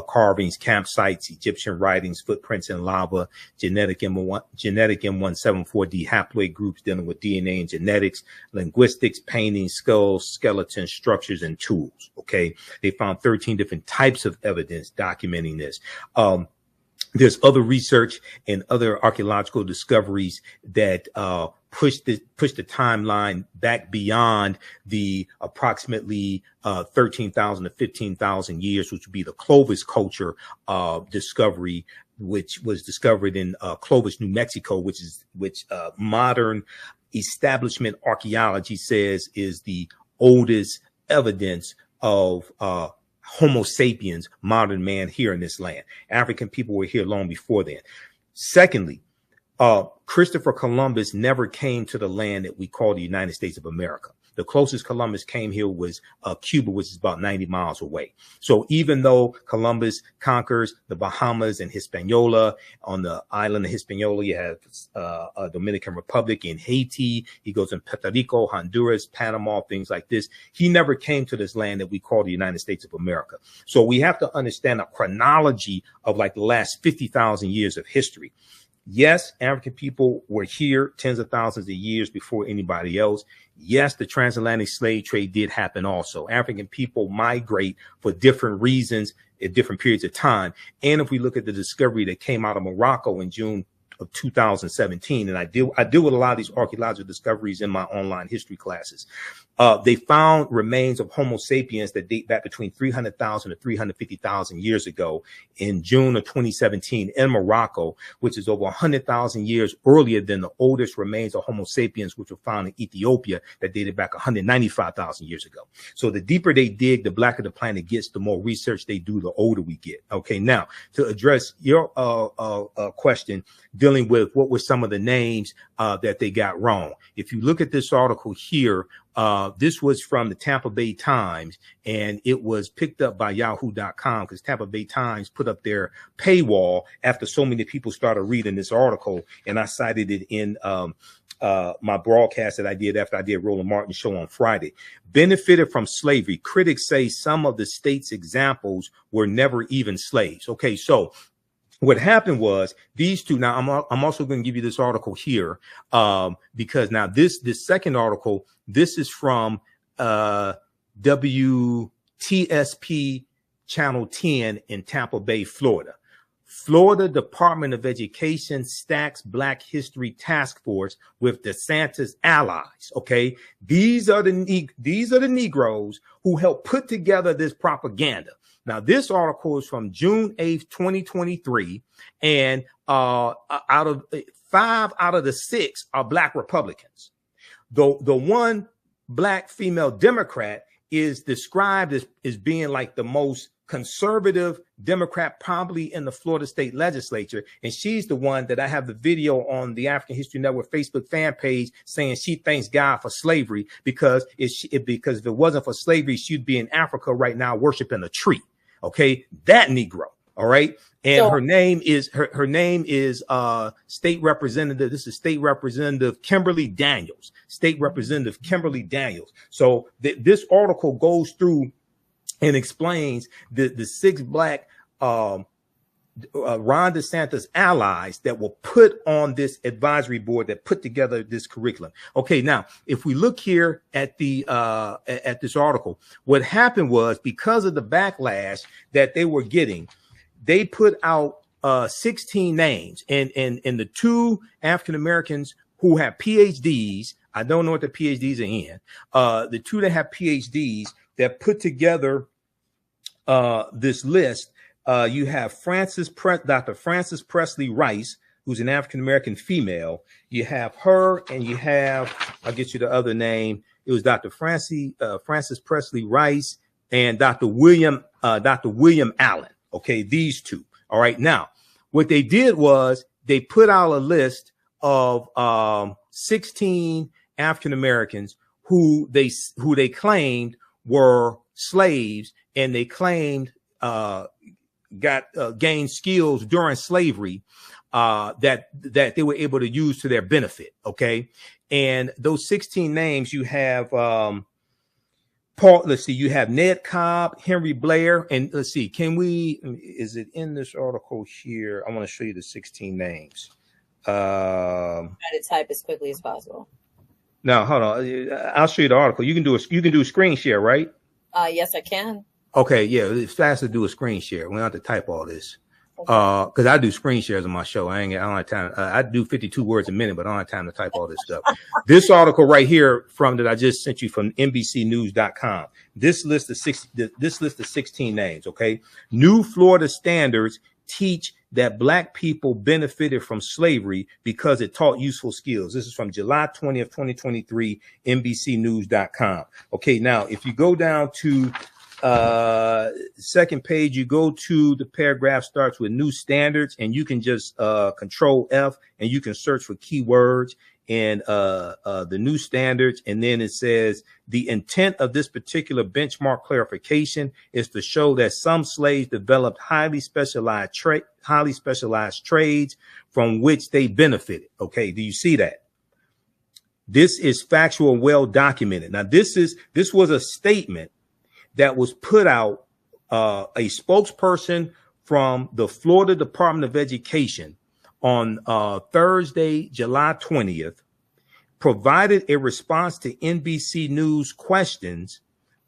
carvings, campsites, Egyptian writings, footprints in lava, genetic M174D haploid groups dealing with DNA and genetics, linguistics, paintings, skulls, skeletons, structures, and tools. Okay. They found 13 different types of evidence documenting this. There's other research and other archaeological discoveries that push the timeline back beyond the approximately 13,000 to 15,000 years, which would be the Clovis culture discovery, which was discovered in Clovis, New Mexico, which modern establishment archaeology says is the oldest evidence of Homo sapiens, modern man, here in this land. African people were here long before then. Secondly, Christopher Columbus never came to the land that we call the United States of America. The closest Columbus came here was Cuba, which is about 90 miles away. So even though Columbus conquers the Bahamas and Hispaniola, on the island of Hispaniola, you have a Dominican Republic, in Haiti, he goes in Puerto Rico, Honduras, Panama, things like this. He never came to this land that we call the United States of America. So we have to understand a chronology of like the last 50,000 years of history. Yes, African people were here tens of thousands of years before anybody else. Yes, the transatlantic slave trade did happen also. African people migrate for different reasons at different periods of time. And if we look at the discovery that came out of Morocco in June of 2017. And I deal with a lot of these archaeological discoveries in my online history classes. They found remains of Homo sapiens that date back between 300,000 to 350,000 years ago in June of 2017 in Morocco, which is over 100,000 years earlier than the oldest remains of Homo sapiens, which were found in Ethiopia that dated back 195,000 years ago. So the deeper they dig, the blacker the planet gets, the more research they do, the older we get. Okay, now to address your question dealing with what were some of the names that they got wrong. If you look at this article here, this was from the Tampa Bay Times, and it was picked up by yahoo.com because Tampa Bay Times put up their paywall after so many people started reading this article. And I cited it in my broadcast that I did after I did Roland Martin's show on Friday. Benefited from slavery. Critics say some of the state's examples were never even slaves. Okay, so what happened was these two. Now, I'm also going to give you this article here because now this second article, this is from WTSP Channel 10 in Tampa Bay, Florida. Florida Department of Education stacks Black History Task Force with DeSantis allies. Okay, these are the Negroes who helped put together this propaganda. Now, this article is from June 8th, 2023, and out of 5 out of the 6 are Black Republicans. The one Black female Democrat is described as being like the most conservative Democrat probably in the Florida state legislature. And she's the one that I have the video on the African History Network Facebook fan page saying she thanks God for slavery because if it wasn't for slavery, she'd be in Africa right now worshiping a tree. Okay, that Negro. All right. And so, her name is State Representative. This is State Representative Kimberly Daniels. State Representative Kimberly Daniels. So this article goes through and explains the 6 Black Ron DeSantis allies that were put on this advisory board that put together this curriculum. Okay, now if we look here at the at this article, what happened was because of the backlash that they were getting, they put out 16 names, and the 2 African Americans who have PhDs. I don't know what the PhDs are in. The 2 that have PhDs that put together this list. You have Dr. Frances Presley Rice, who's an African-American female. You have her, and you have, I'll get you the other name. It was Dr. Frances Presley Rice and Dr. William Allen. Okay, these 2. All right. Now, what they did was they put out a list of 16 African-Americans who they claimed were slaves, and they claimed gained skills during slavery that they were able to use to their benefit. Okay, and those 16 names you have let's see, you have Ned Cobb, Henry Blair, and let's see, is it in this article here? I want to show you the 16 names. Try to type as quickly as possible. No, hold on. I'll show you the article. You can do a screen share, right? Yes, I can. Okay, yeah, it's faster to do a screen share. We don't have to type all this. Because I do screen shares on my show. I don't have time. I do 52 words a minute, but I don't have time to type all this stuff. This article right here that I just sent you from NBCnews.com. This list of 16 names. Okay, new Florida standards teach that Black people benefited from slavery because it taught useful skills. This is from July 20th, 2023, NBCnews.com. Okay, now if you go down to second page, you go to the paragraph starts with new standards, and you can just Control F and you can search for keywords and the new standards, and then it says the intent of this particular benchmark clarification is to show that some slaves developed highly specialized trades from which they benefited. Okay, do you see that? This is factual, well documented. Now this was a statement that was put out, a spokesperson from the Florida Department of Education on Thursday, July 20th, provided a response to NBC News questions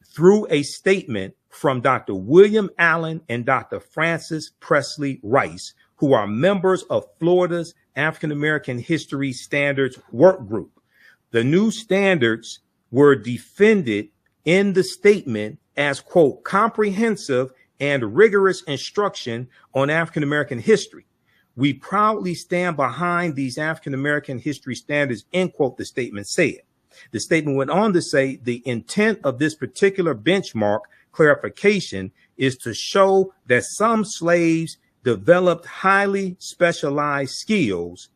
through a statement from Dr. William Allen and Dr. Frances Presley Rice, who are members of Florida's African American History Standards Work Group. The new standards were defended in the statement as, quote, comprehensive and rigorous instruction on African American history. We proudly stand behind these African American history standards, end quote, the statement said. The statement went on to say the intent of this particular benchmark clarification is to show that some slaves developed highly specialized skills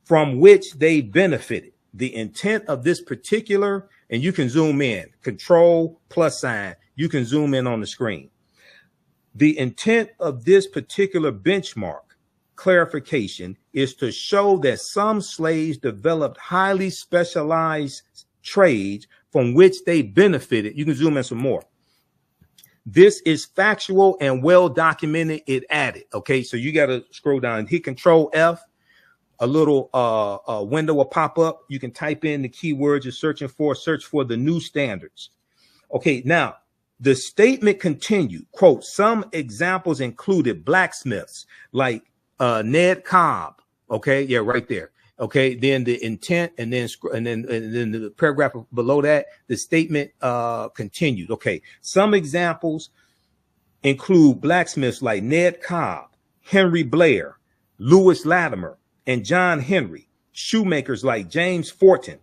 from which they benefited. The intent of this particular, and you can zoom in, control plus sign, you can zoom in on the screen. The intent of this particular benchmark clarification is to show that some slaves developed highly specialized trades from which they benefited. You can zoom in some more. This is factual and well documented. It added. Okay, so you got to scroll down, hit Control F. A little window will pop up. You can type in the keywords you're searching for. Search for the new standards. Okay, now the statement continued. Quote: some examples included blacksmiths like Ned Cobb. Okay, yeah, right there. Okay, then the intent, and then the paragraph below that, the statement continued. Okay, some examples include blacksmiths like Ned Cobb, Henry Blair, Lewis Latimer, and John Henry, shoemakers like James Fortin,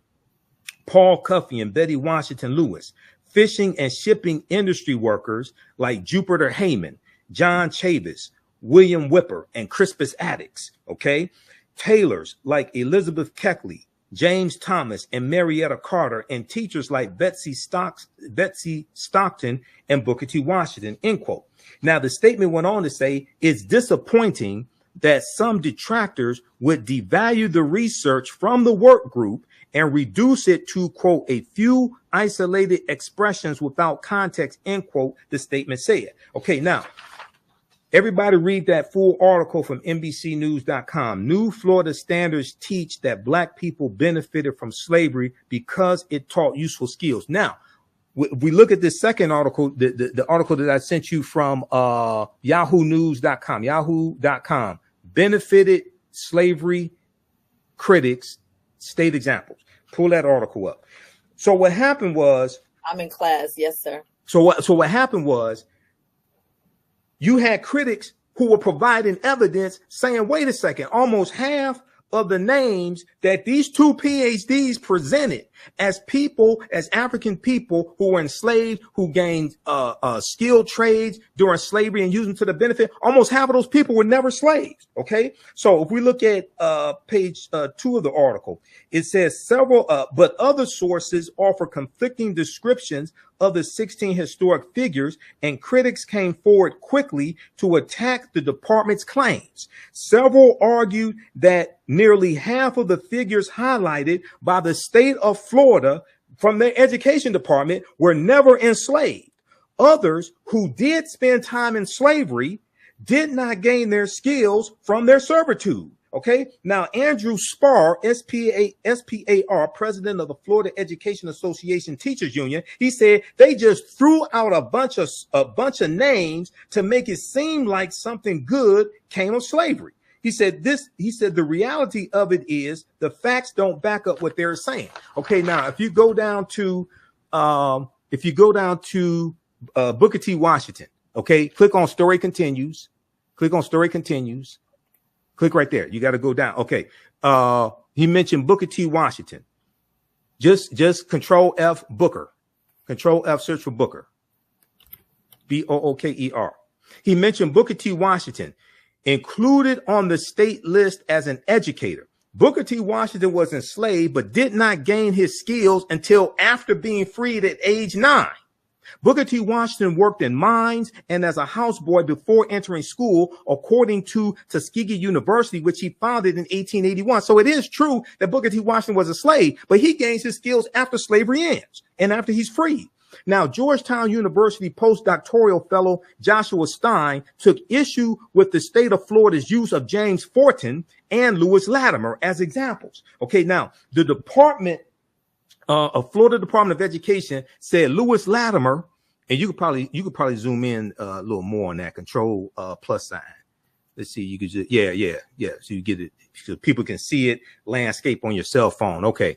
Paul Cuffey, and Betty Washington Lewis, fishing and shipping industry workers like Jupiter Heyman, John Chavis, William Whipper, and Crispus Attucks. Okay, tailors like Elizabeth Keckley, James Thomas, and Marietta Carter, and teachers like Betsy Stockton and Booker T. Washington, end quote. Now, the statement went on to say, it's disappointing that some detractors would devalue the research from the work group and reduce it to, quote, a few isolated expressions without context, end quote, the statement said. Okay, now, everybody read that full article from NBCnews.com. New Florida standards teach that Black people benefited from slavery because it taught useful skills. Now, we look at this second article, the article that I sent you from yahoonews.com, benefited slavery critics, state examples. Pull that article up. So what happened was, I'm in class. Yes, sir. So what happened was, you had critics who were providing evidence saying, wait a second, almost half of the names that these two PhDs presented as people, as African people who were enslaved, who gained skilled trades during slavery and used them to the benefit, almost half of those people were never slaves. Okay, so if we look at page 2 of the article, it says several, but other sources offer conflicting descriptions of the 16 historic figures, and critics came forward quickly to attack the department's claims. Several argued that nearly half of the figures highlighted by the state of Florida from their education department were never enslaved. Others who did spend time in slavery did not gain their skills from their servitude. Okay, now Andrew Spar, SPAR, president of the Florida Education Association Teachers Union, he said they just threw out a bunch of names to make it seem like something good came of slavery. He said the reality of it is the facts don't back up what they're saying. Okay, now if you go down to Booker T. Washington, okay, click on story continues. Click on story continues. Click right there. You got to go down. Okay. He mentioned Booker T. Washington. Just Control F Booker. Control F search for Booker. Booker. He mentioned Booker T. Washington, included on the state list as an educator. Booker T. Washington was enslaved, but did not gain his skills until after being freed at age 9. Booker T. Washington worked in mines and as a houseboy before entering school, according to Tuskegee University, which he founded in 1881. So it is true that Booker T. Washington was a slave, but he gains his skills after slavery ends and after he's freed. Now, Georgetown University postdoctoral fellow Joshua Stein took issue with the state of Florida's use of James Fortin and Lewis Latimer as examples. Okay, now the Florida Department of Education said Lewis Latimer, and you could probably zoom in a little more on that, control plus sign. Let's see. You could just, yeah. So you get it so people can see it landscape on your cell phone. Okay.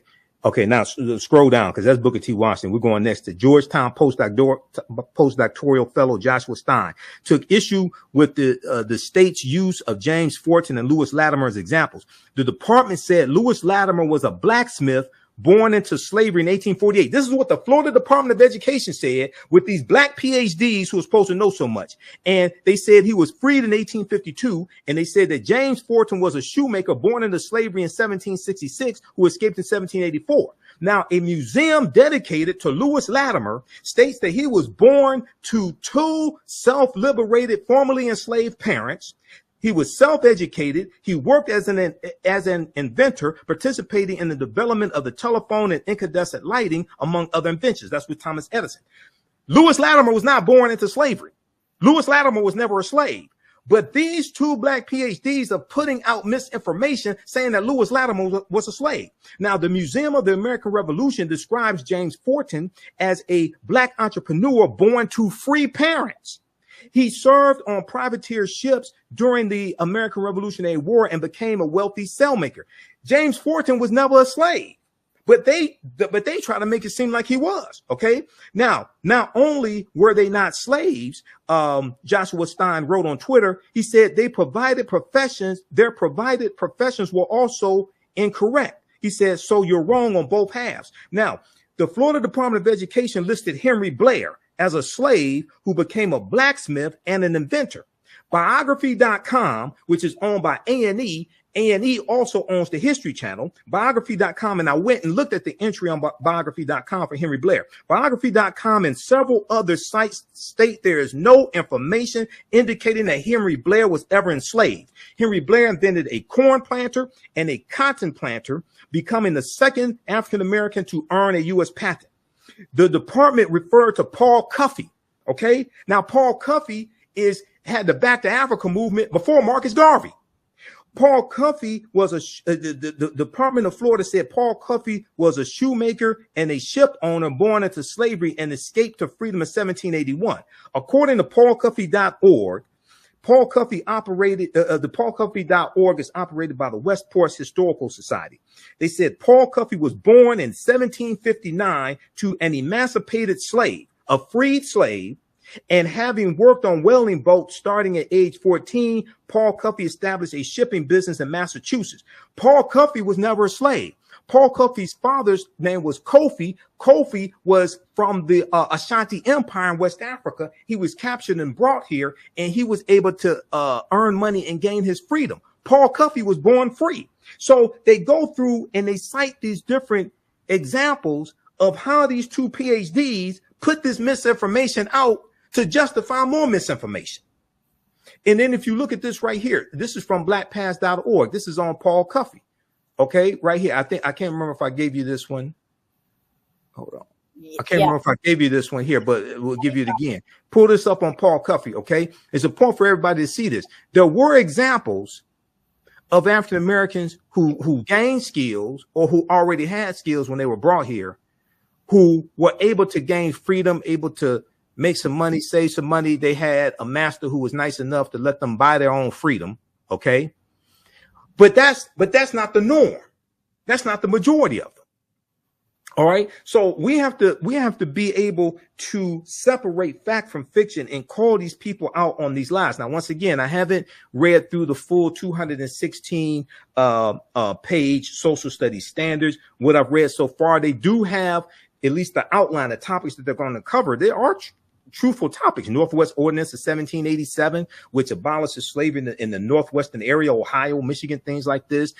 Now scroll down because that's Booker T. Washington. We're going next to Georgetown postdoctoral fellow Joshua Stein took issue with the state's use of James Forten and Lewis Latimer as examples. The department said Lewis Latimer was a blacksmith born into slavery in 1848. This is what the Florida Department of Education said with these black PhDs who were supposed to know so much. And they said he was freed in 1852. And they said that James Forten was a shoemaker born into slavery in 1766 who escaped in 1784. Now, a museum dedicated to Lewis Latimer states that he was born to two self-liberated, formerly enslaved parents. He was self-educated. He worked as an inventor, participating in the development of the telephone and incandescent lighting, among other inventions. That's with Thomas Edison. Lewis Latimer was not born into slavery. Lewis Latimer was never a slave. But these two black PhDs are putting out misinformation saying that Lewis Latimer was a slave. Now, the Museum of the American Revolution describes James Forten as a black entrepreneur born to free parents. He served on privateer ships during the American Revolutionary War and became a wealthy sailmaker. James Forten was never a slave, but they try to make it seem like he was. Okay. Now, not only were they not slaves, Joshua Stein wrote on Twitter, he said their provided professions were also incorrect. He said, so you're wrong on both halves. Now, the Florida Department of Education listed Henry Blair as a slave who became a blacksmith and an inventor. Biography.com, which is owned by A&E also owns the History Channel, Biography.com, and I went and looked at the entry on Biography.com for Henry Blair. Biography.com and several other sites state there is no information indicating that Henry Blair was ever enslaved. Henry Blair invented a corn planter and a cotton planter, becoming the second African-American to earn a U.S. patent. The department referred to Paul Cuffey. Okay. Now, Paul Cuffey had the Back to Africa movement before Marcus Garvey. Paul Cuffey was the Department of Florida said Paul Cuffey was a shoemaker and a ship owner born into slavery and escaped to freedom in 1781. According to paulcuffey.org, Paul Cuffey operated, the paulcuffey.org is operated by the Westport Historical Society. They said Paul Cuffey was born in 1759 to an emancipated slave, a freed slave, and having worked on whaling boats starting at age 14, Paul Cuffey established a shipping business in Massachusetts. Paul Cuffey was never a slave. Paul Cuffey's father's name was Kofi. Kofi was from the Ashanti Empire in West Africa. He was captured and brought here, and he was able to earn money and gain his freedom. Paul Cuffey was born free. So they go through and they cite these different examples of how these two PhDs put this misinformation out to justify more misinformation. And then if you look at this right here, this is from blackpast.org. This is on Paul Cuffey. Okay, right here. I can't remember if I gave you this one. Hold on. I can't remember if I gave you this one here, but we'll give you it again. Pull this up on Paul Cuffey. Okay. It's important for everybody to see this. There were examples of African Americans who gained skills or who already had skills when they were brought here, who were able to gain freedom, able to make some money, save some money. They had a master who was nice enough to let them buy their own freedom. Okay. But that's not the norm. That's not the majority of them. All right. So we have to be able to separate fact from fiction and call these people out on these lies. Now, once again, I haven't read through the full 216 page social studies standards. What I've read so far, they do have at least the outline of topics that they're going to cover. There are truthful topics. Northwest Ordinance of 1787, which abolishes slavery in the northwestern area, Ohio, Michigan, things like this.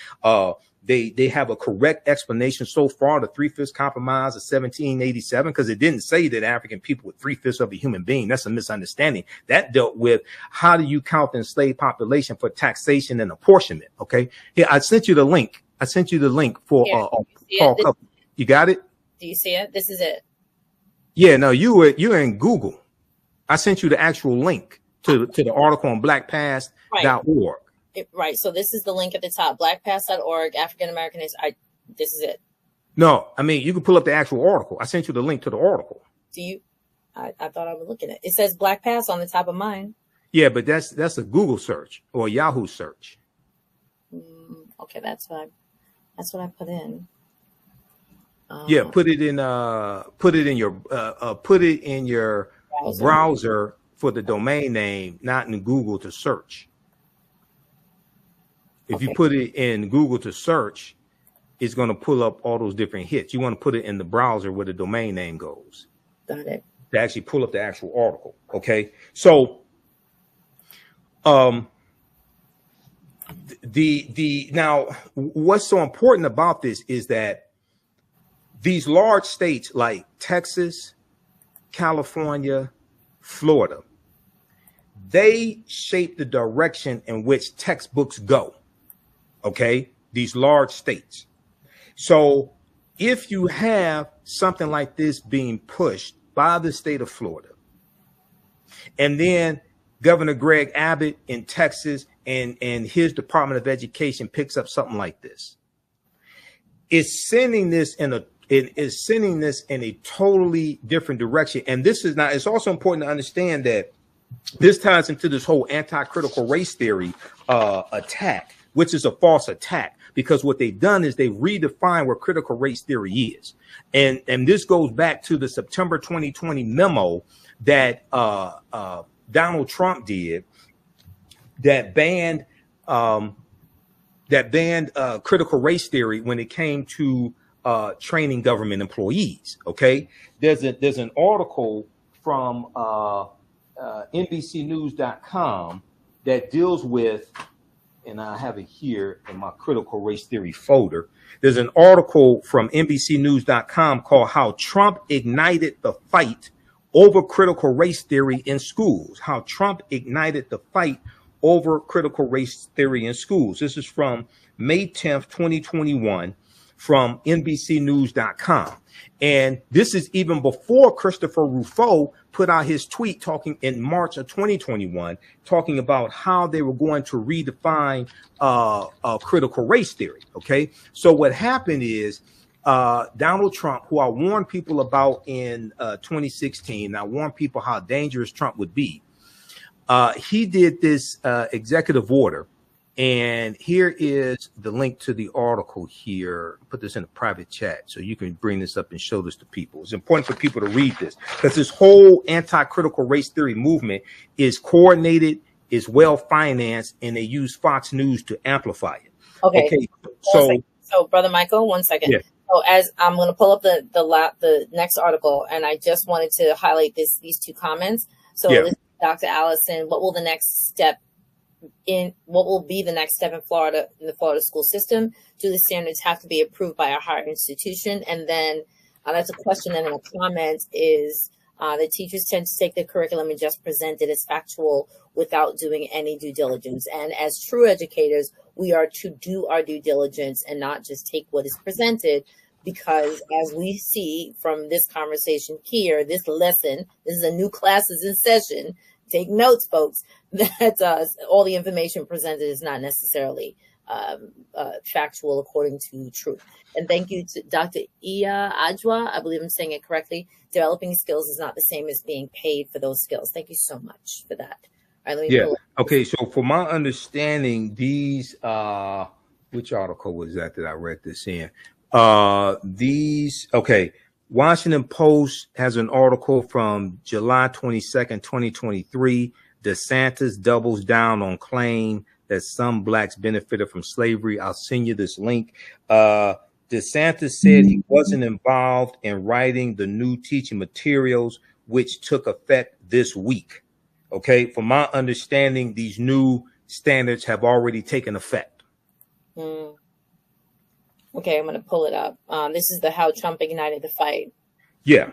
They have a correct explanation so far, the 3/5 Compromise of 1787, because it didn't say that African people were 3/5 of a human being. That's a misunderstanding. That dealt with how do you count the enslaved population for taxation and apportionment. Okay. Here, I sent you the link. For Paul Cuffey. You got it? Do you see it? This is it. Yeah, no, you're in Google. I sent you the actual link to the article on blackpast.org. Right. So this is the link at the top, blackpast.org, African American history. This is it. No, I mean, you can pull up the actual article. I sent you the link to the article. Do you? I thought I was looking at it. It says Black Past on the top of mine. Yeah, but that's a Google search or a Yahoo search. Okay, that's what I put in. Yeah, put it in your browser for the domain name, not in Google to search. If you put it in Google to search, it's going to pull up all those different hits. You want to put it in the browser where the domain name goes. Got it. To actually pull up the actual article. Okay. So now what's so important about this is that these large states like Texas, California, Florida, they shape the direction in which textbooks go. Okay. These large states. So if you have something like this being pushed by the state of Florida, and then Governor Greg Abbott in Texas and his Department of Education picks up something like this, it's sending this in a totally different direction. And this is not, it's also important to understand that this ties into this whole anti-critical race theory attack, which is a false attack, because what they've done is they redefine what critical race theory is. And this goes back to the September 2020 memo that Donald Trump did that banned critical race theory when it came to training government employees. Okay, there's an article from NBCnews.com that deals with, and I have it here in my critical race theory folder. There's an article from NBCnews.com called "How Trump Ignited the Fight Over Critical Race Theory in Schools." How Trump ignited the fight over critical race theory in schools. This is from May 10th, 2021 from NBCnews.com. And this is even before Christopher Rufo put out his tweet talking in March of 2021, talking about how they were going to redefine critical race theory. Okay. So what happened is Donald Trump, who I warned people about in 2016, I warned people how dangerous Trump would be. He did this executive order. And here is the link to the article here. Put this in a private chat so you can bring this up and show this to people. It's important for people to read this because this whole anti-critical race theory movement is coordinated, is well financed, and they use Fox News to amplify it. Okay. So Brother Michael, 1 second. Yeah. So as I'm going to pull up the next article, and I just wanted to highlight these two comments. So Dr. Allison, what will be the next step in Florida, in the Florida school system? Do the standards have to be approved by a higher institution? And then that's a question. And then a comment is the teachers tend to take the curriculum and just present it as factual without doing any due diligence. And as true educators, we are to do our due diligence and not just take what is presented, because as we see from this conversation here, this lesson, this is a new classes in session. Take notes, folks, that all the information presented is not necessarily factual according to truth. And thank you to Dr. Iya Ajwa. I believe I'm saying it correctly. Developing skills is not the same as being paid for those skills. Thank you so much for that. All right, let me Okay, so for my understanding, these which article was that I read this in? Washington Post has an article from July 22nd, 2023. DeSantis doubles down on claim that some blacks benefited from slavery. I'll send you this link. DeSantis said he wasn't involved in writing the new teaching materials, which took effect this week. Okay, from my understanding, these new standards have already taken effect. Okay, I'm going to pull it up. This is how Trump ignited the fight. Yeah,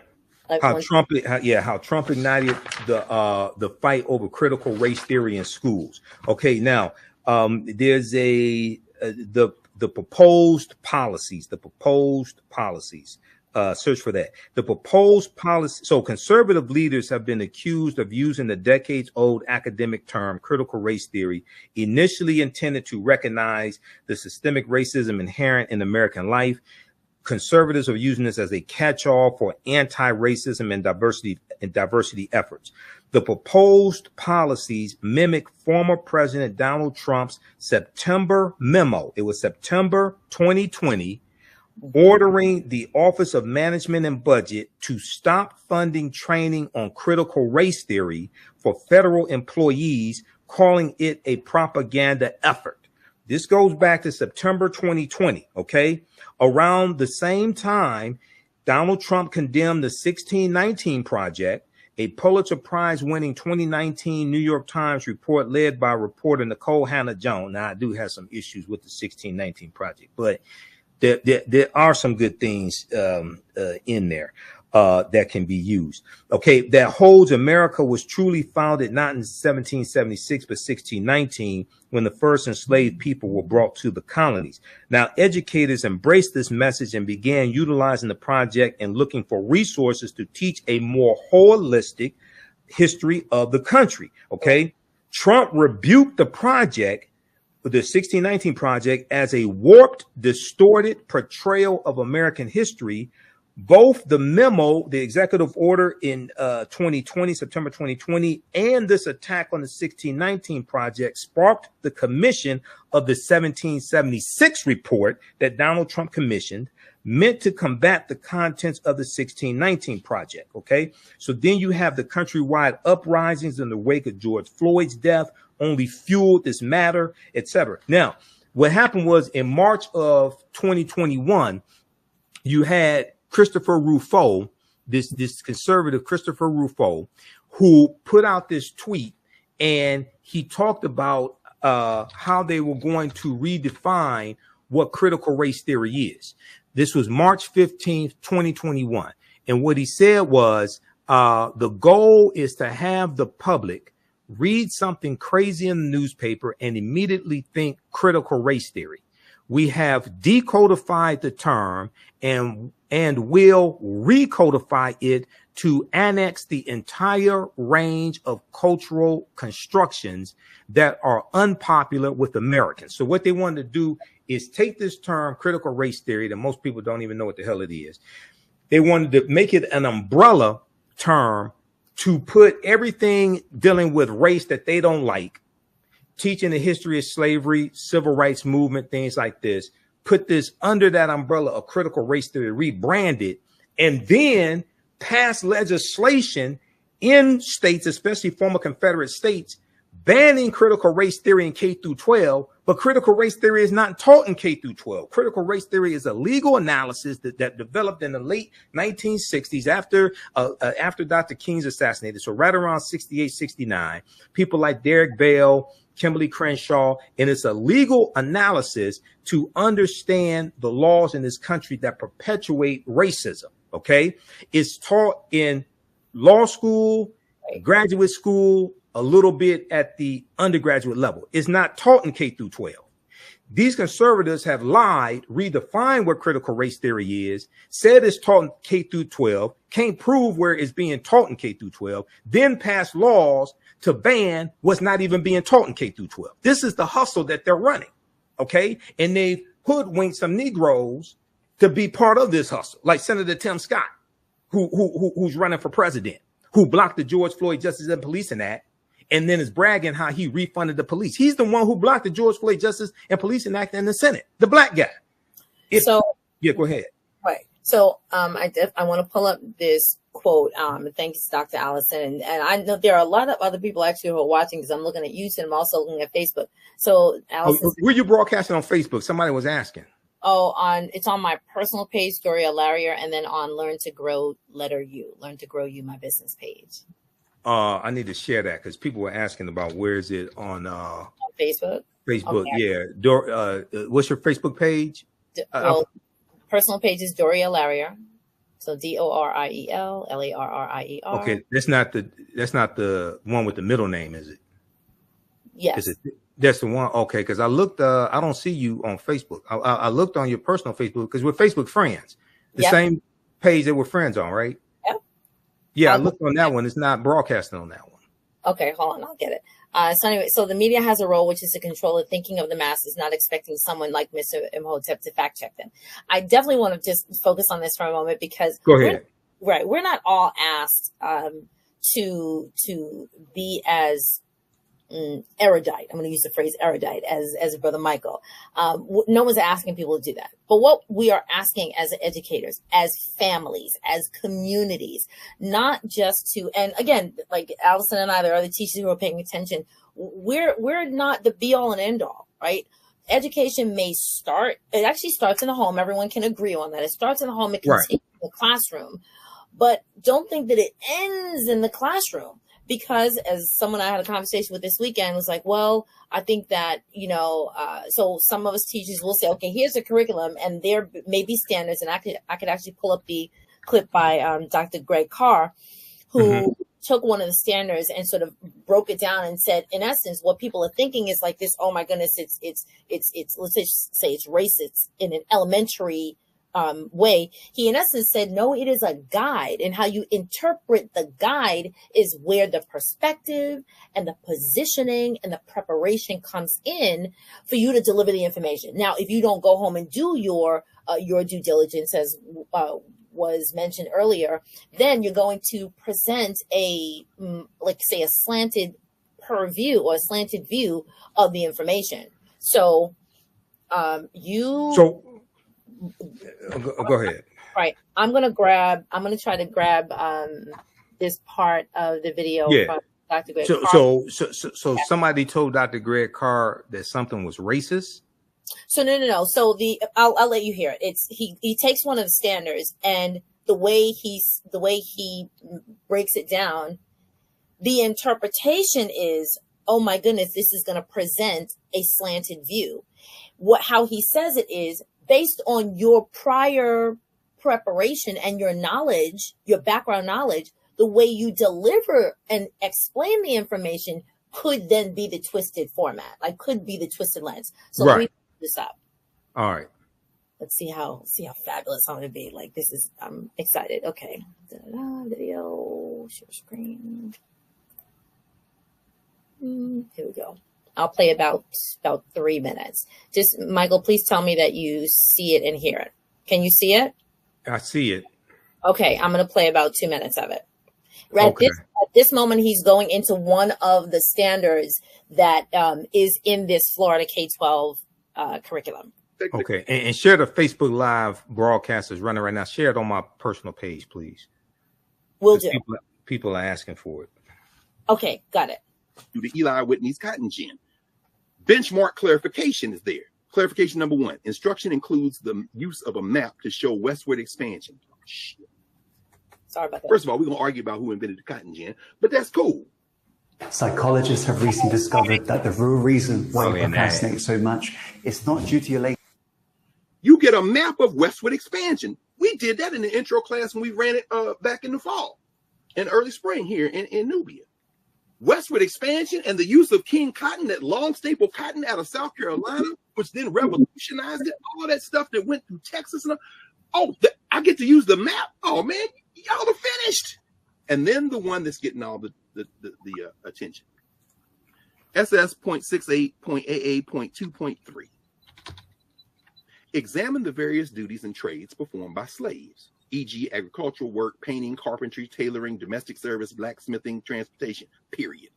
how Trump ignited the fight over critical race theory in schools. Okay, now there's the proposed policies. Search for that. The proposed policy. So conservative leaders have been accused of using the decades-old academic term critical race theory, initially intended to recognize the systemic racism inherent in American life, Conservatives are using this as a catch-all for anti-racism and diversity efforts. The proposed policies mimic former President Donald Trump's September memo. It was September 2020, ordering the Office of Management and Budget to stop funding training on critical race theory for federal employees, calling it a propaganda effort. This goes back to September 2020, okay? Around the same time, Donald Trump condemned the 1619 Project, a Pulitzer Prize-winning 2019 New York Times report led by reporter Nicole Hannah-Jones. Now, I do have some issues with the 1619 Project, but there are some good things in there that can be used. Okay, that holds America was truly founded not in 1776, but 1619, when the first enslaved people were brought to the colonies. Now, educators embraced this message and began utilizing the project and looking for resources to teach a more holistic history of the country. Okay, Trump rebuked the project, the 1619 Project, as a warped, distorted portrayal of American history. Both the memo, the executive order in 2020, September 2020, and this attack on the 1619 Project sparked the commission of the 1776 report that Donald Trump commissioned, meant to combat the contents of the 1619 Project. Okay, so then you have the countrywide uprisings in the wake of George Floyd's death, only fueled this matter, etc. Now, what happened was in March of 2021, you had Christopher Rufo, this conservative Christopher Rufo, who put out this tweet, and he talked about how they were going to redefine what critical race theory is. This was March 15th, 2021. And what he said was the goal is to have the public read something crazy in the newspaper and immediately think critical race theory. We have decodified the term and will recodify it to annex the entire range of cultural constructions that are unpopular with Americans. So what they wanted to do is take this term critical race theory that most people don't even know what the hell it is. They wanted to make it an umbrella term to put everything dealing with race that they don't like, teaching the history of slavery, civil rights movement, things like this, put this under that umbrella of critical race theory, rebrand it, and then pass legislation in states, especially former Confederate states, banning critical race theory in K through 12, but critical race theory is not taught in K through 12. Critical race theory is a legal analysis that developed in the late 1960s after Dr. King's assassinated. So right around 68, 69, people like Derek Bell, Kimberly Crenshaw, and it's a legal analysis to understand the laws in this country that perpetuate racism. Okay, it's taught in law school, graduate school, a little bit at the undergraduate level. It's not taught in K through 12. These conservatives have lied, redefined what critical race theory is, said it's taught in K through 12, can't prove where it's being taught in K through 12, then pass laws to ban what's not even being taught in K through 12. This is the hustle that they're running. Okay, and they've hoodwinked some Negroes to be part of this hustle, like Senator Tim Scott, who's running for president, who blocked the George Floyd Justice and Policing Act, and then is bragging how he refunded the police. He's the one who blocked the George Floyd Justice and Policing Act in the Senate, the black guy. Yeah, go ahead. Right. So I want to pull up this quote. Thanks, Dr. Allison. And I know there are a lot of other people actually who are watching because I'm looking at YouTube and I'm also looking at Facebook. So Allison, were you broadcasting on Facebook? Somebody was asking. Oh, it's on my personal page, Doriel Larrier, and then on Learn to Grow, letter U, Learn to Grow You, my business page. I need to share that because people were asking about where is it on Facebook. Facebook, okay. Yeah. What's your Facebook page? Personal page is Doriel Larrier. So Doriel Larrier. Okay, that's not the one with the middle name, is it? Yes. That's the one. Okay, because I looked. I don't see you on Facebook. I looked on your personal Facebook because we're Facebook friends. The same page that we're friends on, right? Yep. Yeah, I looked on that one. It's not broadcasting on that one. Okay, hold on. I'll get it. So anyway, so the media has a role, which is to control the thinking of the masses, not expecting someone like Mr. Imhotep to fact check them. I definitely want to just focus on this for a moment because Go ahead. we're not all asked to be as erudite. I'm going to use the phrase erudite as Brother Michael. No one's asking people to do that. But what we are asking as educators, as families, as communities, not just to, and again, like Allison and I, there are other teachers who are paying attention. We're not the be all and end all, right? Education may start, it actually starts in the home. Everyone can agree on that. It starts in the home. It continues in the classroom. But don't think that it ends in the classroom. Because as someone I had a conversation with this weekend was like, well, I think that, so some of us teachers will say, okay, here's the curriculum and there may be standards. And I could actually pull up the clip by Dr. Greg Carr, who took one of the standards and sort of broke it down and said, in essence, what people are thinking is like this, oh my goodness, it's let's just say it's racist in an elementary way. He in essence said, no, it is a guide, and how you interpret the guide is where the perspective and the positioning and the preparation comes in for you to deliver the information. Now, if you don't go home and do your due diligence, as was mentioned earlier, then you're going to present a, like say, a slanted purview or a slanted view of the information. So go ahead. Right. I'm going to try to grab this part of the video from Dr. Greg Carr. So somebody told Dr. Greg Carr that something was racist? So no. So I'll let you hear it. He takes one of the standards, and the way he breaks it down, the interpretation is, oh my goodness, this is going to present a slanted view. How he says it is, based on your prior preparation and your knowledge, your background knowledge, the way you deliver and explain the information could then be the twisted format, like could be the twisted lens. So let me put this up. All right. Let's see how fabulous I'm going to be. Like this is, I'm excited. Okay. Video, share screen. Here we go. I'll play about 3 minutes. Just, Michael, please tell me that you see it and hear it. Can you see it? I see it. Okay, I'm going to play about 2 minutes of it. At this moment, he's going into one of the standards that is in this Florida K-12 curriculum. Okay, and share the Facebook Live broadcast is running right now. Share it on my personal page, please. Will do. People are asking for it. Okay, got it. To the Eli Whitney's cotton gin. Benchmark clarification is there. Clarification number 1. Instruction includes the use of a map to show westward expansion. Oh, shit. Sorry about that. First of all, we're going to argue about who invented the cotton gin, but that's cool. Psychologists have recently discovered that the real reason why you procrastinate so much is not due to your laziness. You get a map of westward expansion. We did that in the intro class when we ran it back in the fall and early spring here in Nubia. Westward expansion and the use of king cotton, that long staple cotton out of South Carolina, which then revolutionized it, all that stuff that went through Texas. And I get to use the map. Oh, man, y'all are finished. And then the one that's getting all the attention. SS.68.AA.2.3. Examine the various duties and trades performed by slaves, e.g. agricultural work, painting, carpentry, tailoring, domestic service, blacksmithing, transportation, period.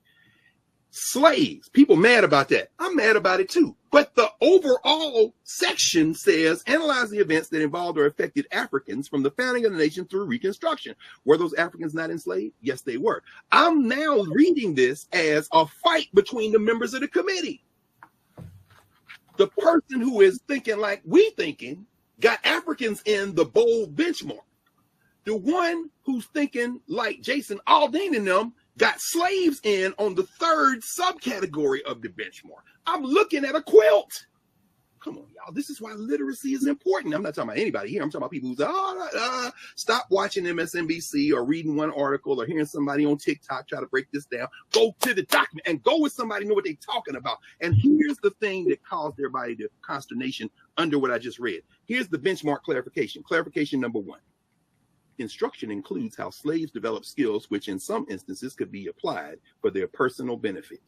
Slaves, people mad about that. I'm mad about it too. But the overall section says, analyze the events that involved or affected Africans from the founding of the nation through Reconstruction. Were those Africans not enslaved? Yes, they were. I'm now reading this as a fight between the members of the committee. The person who is thinking like we thinking got Africans in the bold benchmark. The one who's thinking like Jason Aldean and them got slaves in on the third subcategory of the benchmark. I'm looking at a quilt. Come on, y'all. This is why literacy is important. I'm not talking about anybody here. I'm talking about people who's stop watching MSNBC or reading one article or hearing somebody on TikTok try to break this down. Go to the document and go with somebody who know what they're talking about. And here's the thing that caused everybody to consternation under what I just read. Here's the benchmark clarification. Clarification number 1. Instruction includes how slaves develop skills which in some instances could be applied for their personal benefit.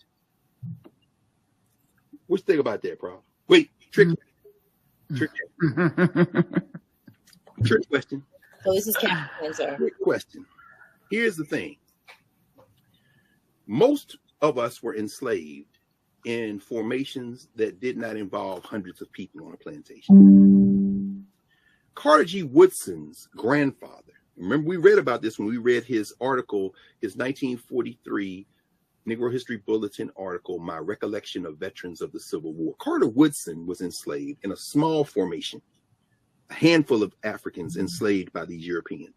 What you think about that, Prof? Wait, trick question. So this is Captain Answer. Trick question. Here's the thing. Most of us were enslaved in formations that did not involve hundreds of people on a plantation. Carter G. Woodson's grandfather, remember we read about this when we read his article, his 1943 Negro History Bulletin article, My Recollection of Veterans of the Civil War. Carter Woodson was enslaved in a small formation, a handful of Africans enslaved by this European.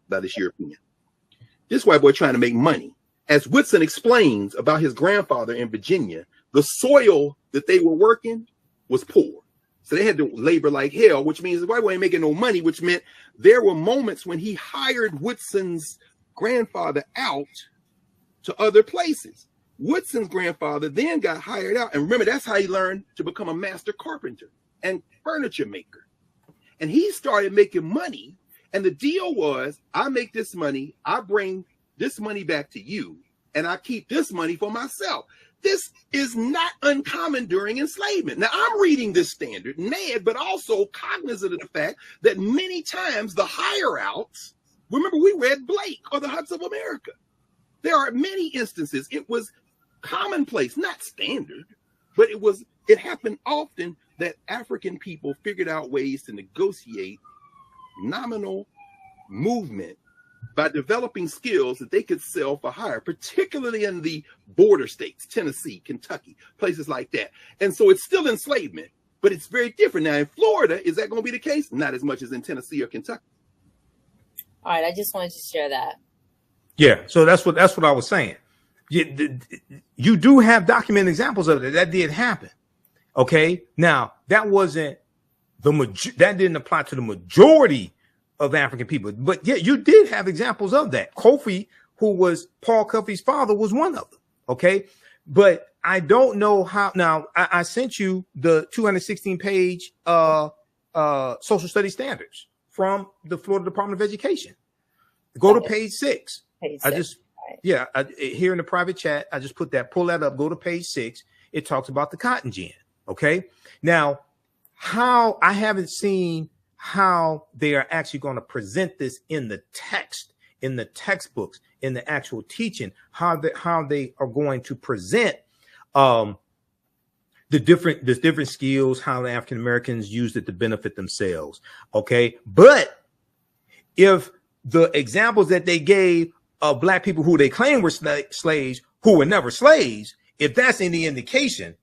This white boy trying to make money. As Woodson explains about his grandfather in Virginia, the soil that they were working was poor. So they had to labor like hell, which means the white boy ain't making no money, which meant there were moments when he hired Woodson's grandfather out to other places. Woodson's grandfather then got hired out. And remember, that's how he learned to become a master carpenter and furniture maker. And he started making money. And the deal was, I make this money, I bring this money back to you, and I keep this money for myself. This is not uncommon during enslavement. Now, I'm reading this standard, mad, but also cognizant of the fact that many times the hire outs, remember we read Blake or the Huts of America. There are many instances it was commonplace, not standard, but it happened often that African people figured out ways to negotiate nominal movement by developing skills that they could sell for hire, particularly in the border states, Tennessee, Kentucky, places like that. And so it's still enslavement, but it's very different. Now in Florida, is that going to be the case? Not as much as in Tennessee or Kentucky. All right, I just wanted to share that. Yeah, so that's what I was saying. You do have documented examples of it. That did happen. Okay, now that wasn't that didn't apply to the majority of African people, but yeah, you did have examples of that. Kofi, who was Paul Kofi's father, was one of them. Okay, but I don't know how. Now I sent you the 216-page social studies standards from the Florida Department of Education. Go to page 6. I just here in the private chat, I just put that. Pull that up. Go to page 6. It talks about the cotton gin. Okay, now how I haven't seen how they are actually going to present this in the text, in the textbooks, in the actual teaching, how they are going to present the different skills, how the African Americans used it to benefit themselves. Okay, but if the examples that they gave of black people who they claim were slaves, who were never slaves, if that's any indication,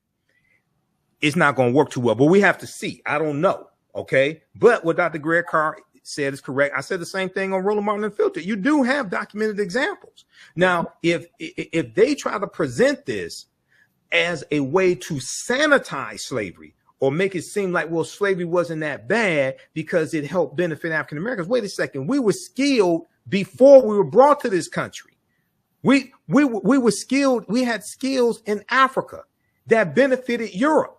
it's not going to work too well. But we have to see. I don't know. Okay, but what Dr. Greg Carr said is correct. I said the same thing on Roland Martin Unfiltered. You do have documented examples. Now, if they try to present this as a way to sanitize slavery or make it seem like, well, slavery wasn't that bad because it helped benefit African Americans. Wait a second. We were skilled before we were brought to this country. We were skilled. We had skills in Africa that benefited Europe.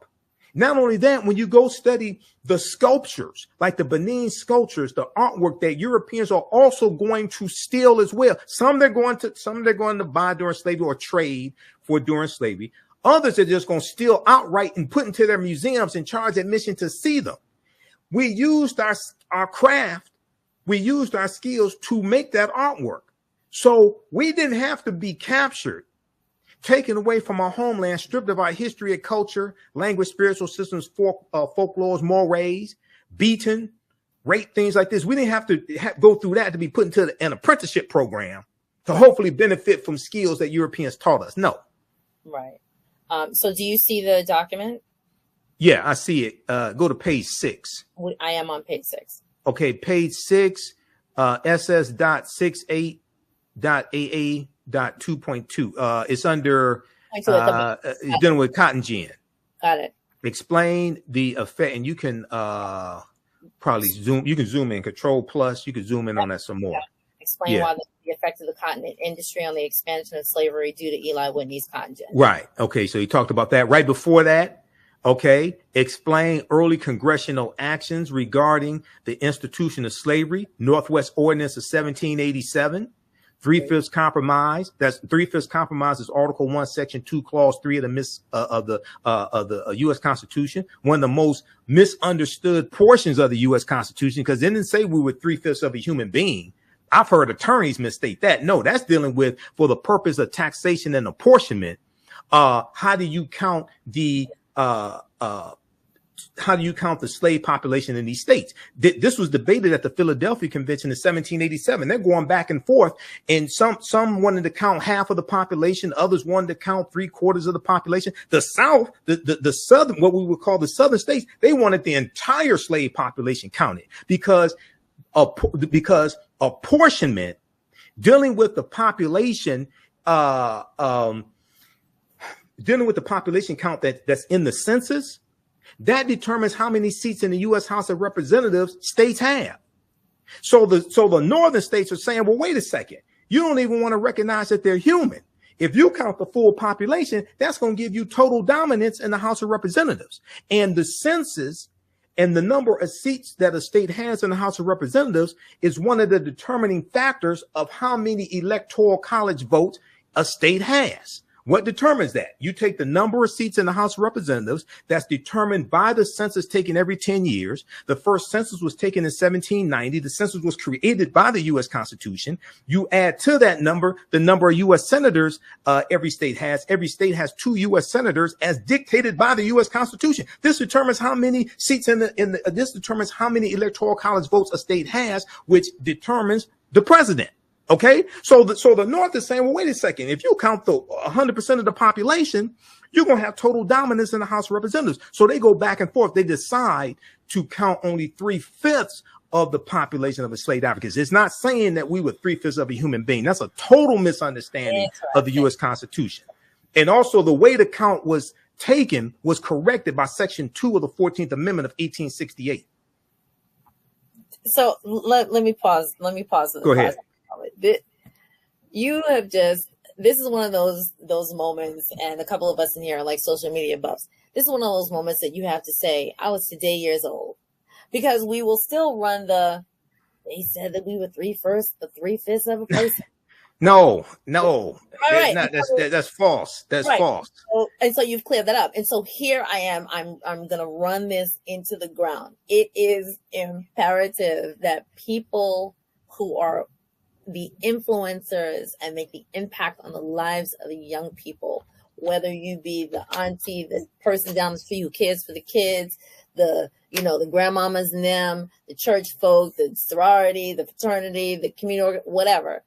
Not only that, when you go study the sculptures, like the Benin sculptures, the artwork that Europeans are also going to steal as well. Some they're going to buy during slavery or trade for during slavery. Others are just going to steal outright and put into their museums and charge admission to see them. We used our craft. We used our skills to make that artwork. So we didn't have to be captured, taken away from our homeland, stripped of our history and culture, language, spiritual systems, folklores, mores, beaten, raped, things like this. We didn't have to go through that to be put into an apprenticeship program to hopefully benefit from skills that Europeans taught us. No. Right. So do you see the document? Yeah, I see it. Go to page 6. I am on page 6. Okay, page 6, ss.68.aa.2.2. It's under dealing with cotton gin. Got it. Explain the effect, and you can probably zoom. You can zoom in, Control Plus. You can zoom in on that some more. Yeah. Explain why the effect of the cotton industry on the expansion of slavery due to Eli Whitney's cotton gin. Right. Okay. So he talked about that right before that. Okay. Explain early congressional actions regarding the institution of slavery, Northwest Ordinance of 1787. Three-fifths compromise. That's three-fifths compromise is Article 1, Section 2, Clause 3 of the U.S. Constitution. One of the most misunderstood portions of the U.S. Constitution, because it didn't say we were three-fifths of a human being. I've heard attorneys mistake that. No, that's dealing with for the purpose of taxation and apportionment. How do you count the slave population in these states? This was debated at the Philadelphia Convention in 1787. They're going back and forth, and some wanted to count half of the population, others wanted to count 3/4 of the population. The South, the Southern, what we would call the Southern states, they wanted the entire slave population counted because apportionment, dealing with the population, dealing with the population count that's in the census, that determines how many seats in the U.S. House of Representatives states have. So the northern states are saying, well, wait a second, you don't even want to recognize that they're human. If you count the full population, that's going to give you total dominance in the House of Representatives. And the census and the number of seats that a state has in the House of Representatives is one of the determining factors of how many electoral college votes a state has. What determines that? You take the number of seats in the House of Representatives that's determined by the census taken every 10 years. The first census was taken in 1790. The census was created by the U.S. Constitution. You add to that number the number of U.S. senators every state has. Every state has 2 U.S. senators as dictated by the U.S. Constitution. This determines how many seats this determines how many electoral college votes a state has, which determines the president. Okay, so the North is saying, well, wait a second. If you count the 100% of the population, you're going to have total dominance in the House of Representatives. So they go back and forth. They decide to count only 3/5 of the population of enslaved Africans. It's not saying that we were 3/5 of a human being. That's a total misunderstanding of the U.S. Constitution. And also the way the count was taken was corrected by Section 2 of the 14th Amendment of 1868. So let me pause. Go ahead. You have this is one of those moments, and a couple of us in here are like social media buffs. This is one of those moments that you have to say, I was today years old, because we will still run they said that we were 3/5 of a person. No, Right. that's false. That's right. False. So you've cleared that up. And so here I am, I'm going to run this into the ground. It is imperative that people who are the influencers and make the impact on the lives of the young people, whether you be the auntie, the person down the street who cares for the kids, the grandmamas and them, the church folk, the sorority, the fraternity, the community, whatever,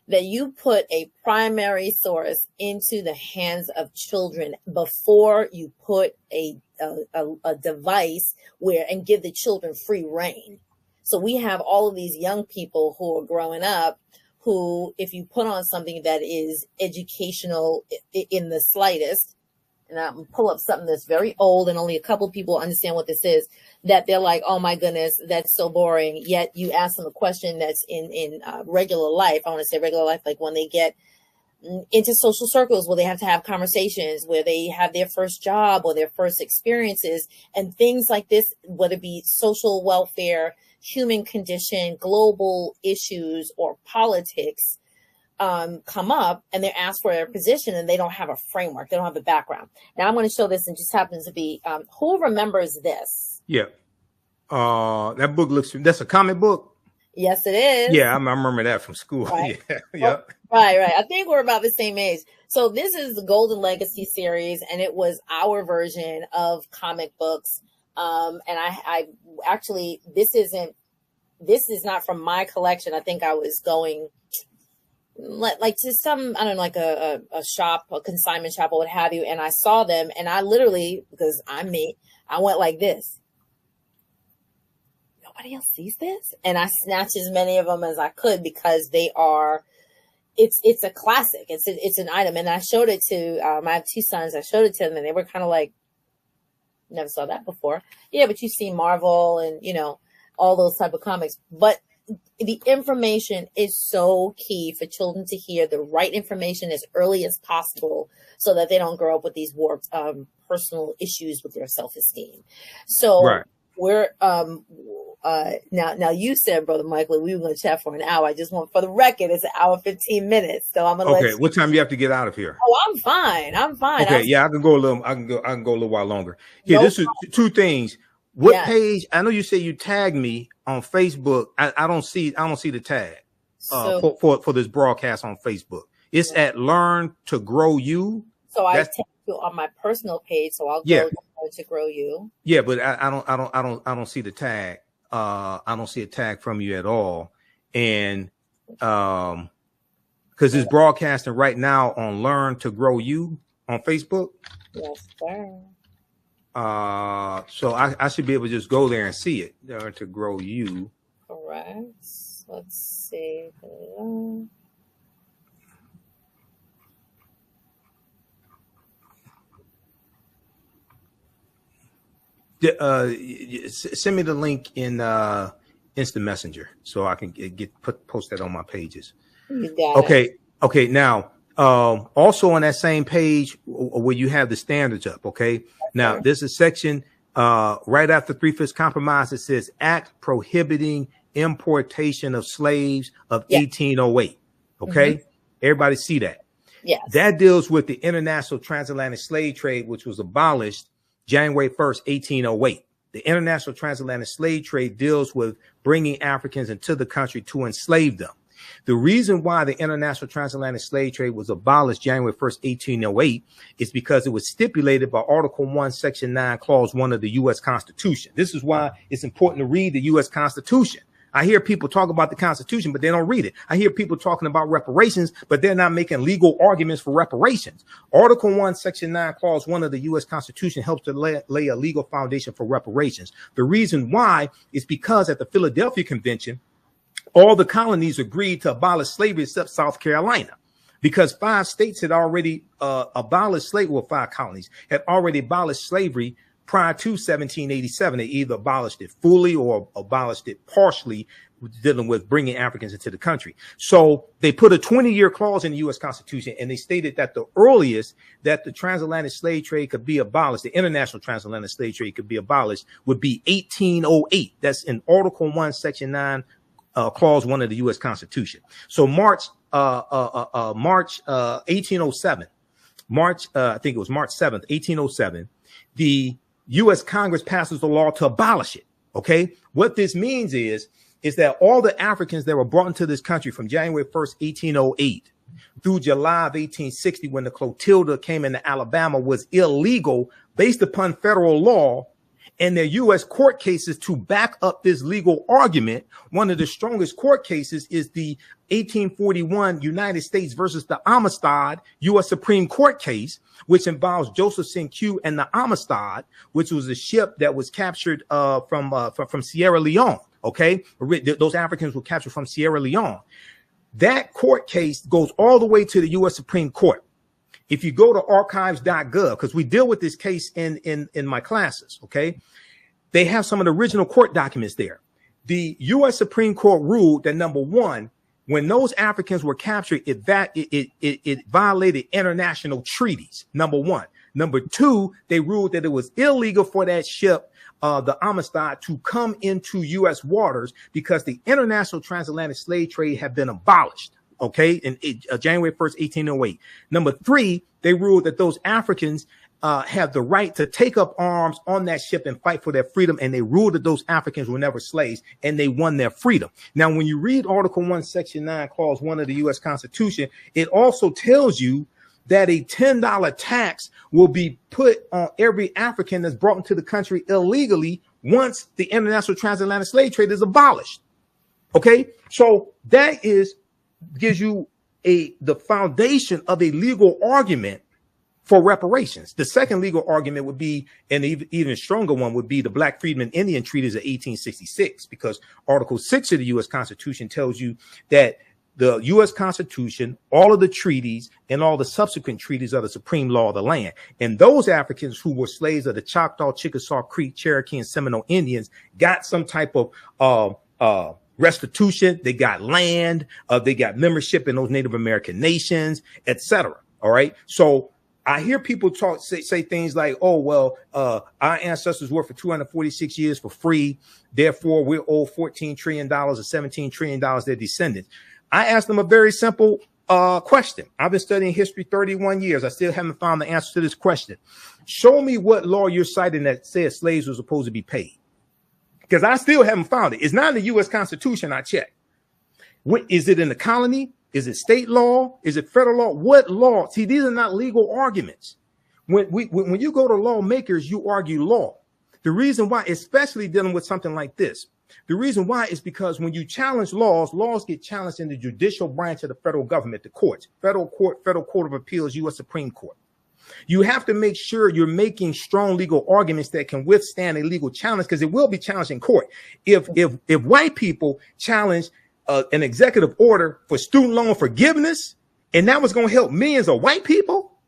that you put a primary source into the hands of children before you put a device and give the children free reign. So we have all of these young people who are growing up who, if you put on something that is educational in the slightest, and I'm going to pull up something that's very old and only a couple of people understand what this is, that they're like, oh my goodness, that's so boring. Yet you ask them a question that's in regular life. I want to say regular life, like when they get into social circles where they have to have conversations, where they have their first job or their first experiences and things like this, whether it be social welfare, human condition, global issues, or politics, come up, and they're asked for their position and they don't have a framework. They don't have a background. Now I'm going to show this, and just happens to be, who remembers this? Yeah. That book that's a comic book. Yes, it is. Yeah, I remember that from school. Right. Yeah. Yep. Right. I think we're about the same age. So this is the Golden Legacy series, and it was our version of comic books. And I actually, this is not from my collection. I think I was going like to some, I don't know, like a shop, a consignment shop or what have you. And I saw them, and I literally, because I'm me, I went like this. Nobody else sees this? And I snatched as many of them as I could, because they are, it's a classic. It's an item. And I showed it to, I have 2 sons. I showed it to them, and they were kind of like, never saw that before. Yeah, but you see Marvel and, all those type of comics. But the information is so key for children to hear the right information as early as possible, so that they don't grow up with these warped personal issues with their self-esteem. So right. now you said, Brother Michael, we were going to chat for an hour. I just want, for the record, it's an hour 15 minutes. So I'm going to Okay, what time you have to get out of here? Oh, I'm fine. I'm fine. Okay, yeah, I can go a little. I can go a little while longer. Here, this is two things. What page? I know you say you tagged me on Facebook. I don't see the tag for this broadcast on Facebook. It's at Learn to Grow You. So I tagged you on my personal page. So I'll go to Grow You. Yeah, but I don't see the tag. I don't see a tag from you at all, and because it's broadcasting right now on Learn to Grow You on Facebook. Yes, sir. So I should be able to just go there and see it. Learn to Grow You. Correct. Let's see. Send me the link in Instant Messenger so I can post that on my pages. You got it. Okay. Now, also on that same page where you have the standards up. Okay. Now there's a section right after 3/5 compromise. It says Act prohibiting importation of slaves of 1808. Okay. Everybody see that? Yes. That deals with the international transatlantic slave trade, which was abolished January 1st, 1808. The international transatlantic slave trade deals with bringing Africans into the country to enslave them. The reason why the international transatlantic slave trade was abolished January 1st, 1808 is because it was stipulated by Article 1, Section 9, Clause 1 of the U.S. Constitution. This is why it's important to read the U.S. Constitution. I hear people talk about the Constitution, but they don't read it. I hear people talking about reparations, but they're not making legal arguments for reparations. Article 1, Section 9, Clause 1 of the U.S. Constitution helps to lay a legal foundation for reparations. The reason why is because at the Philadelphia Convention, all the colonies agreed to abolish slavery except South Carolina, because 5 states had already abolished slavery. Well, 5 colonies had already abolished slavery prior to 1787. They either abolished it fully or abolished it partially, dealing with bringing Africans into the country. So they put a 20-year clause in the U.S. Constitution, and they stated that the earliest that the transatlantic slave trade could be abolished, the international transatlantic slave trade could be abolished, would be 1808. That's in Article 1, Section 9, Clause 1 of the U.S. Constitution. So March 1807, I think it was March 7th, 1807, the U.S. Congress passes the law to abolish it. Okay. What this means is that all the Africans that were brought into this country from January 1st, 1808 through July of 1860, when the Clotilda came into Alabama, was illegal based upon federal law. And their U.S. court cases to back up this legal argument. One of the strongest court cases is the 1841 United States versus the Amistad U.S. Supreme Court case, which involves Joseph Q. and the Amistad, which was a ship that was captured from Sierra Leone. OK, those Africans were captured from Sierra Leone. That court case goes all the way to the U.S. Supreme Court. If you go to archives.gov, because we deal with this case in my classes, okay, they have some of the original court documents there. The U.S. Supreme Court ruled that, number one, when those Africans were captured, it violated international treaties, number one. Number two, they ruled that it was illegal for that ship, the Amistad, to come into U.S. waters because the international transatlantic slave trade had been abolished. Okay, in January 1st, 1808. Number three, they ruled that those Africans have the right to take up arms on that ship and fight for their freedom. And they ruled that those Africans were never slaves, and they won their freedom. Now, when you read Article 1, Section 9, Clause 1 of the U.S. Constitution, it also tells you that a $10 tax will be put on every African that's brought into the country illegally once the international transatlantic slave trade is abolished. Okay, so that gives you the foundation of a legal argument for reparations. The second legal argument would be, and even stronger one would be, the Black Freedmen Indian Treaties of 1866, because Article 6 of the U.S. Constitution tells you that the U.S. Constitution, all of the treaties and all the subsequent treaties are the supreme law of the land. And those Africans who were slaves of the Choctaw, Chickasaw, Creek, Cherokee, and Seminole Indians got some type of restitution. They got land, they got membership in those Native American nations, etc. All right. So I hear people say things like, oh, well, our ancestors worked for 246 years for free. Therefore, we're owed $14 trillion or $17 trillion, their descendants. I asked them a very simple question. I've been studying history 31 years. I still haven't found the answer to this question. Show me what law you're citing that says slaves were supposed to be paid. Because I still haven't found it. It's not in the U.S. Constitution. I checked. What is it in the colony? Is it state law? Is it federal law? What law? See, these are not legal arguments. When you go to lawmakers, you argue law. The reason why, especially dealing with something like this, the reason why is because when you challenge laws, laws get challenged in the judicial branch of the federal government, the courts, federal court of appeals, U.S. Supreme Court. You have to make sure you're making strong legal arguments that can withstand a legal challenge, because it will be challenged in court. If white people challenge an executive order for student loan forgiveness, and that was going to help millions of white people,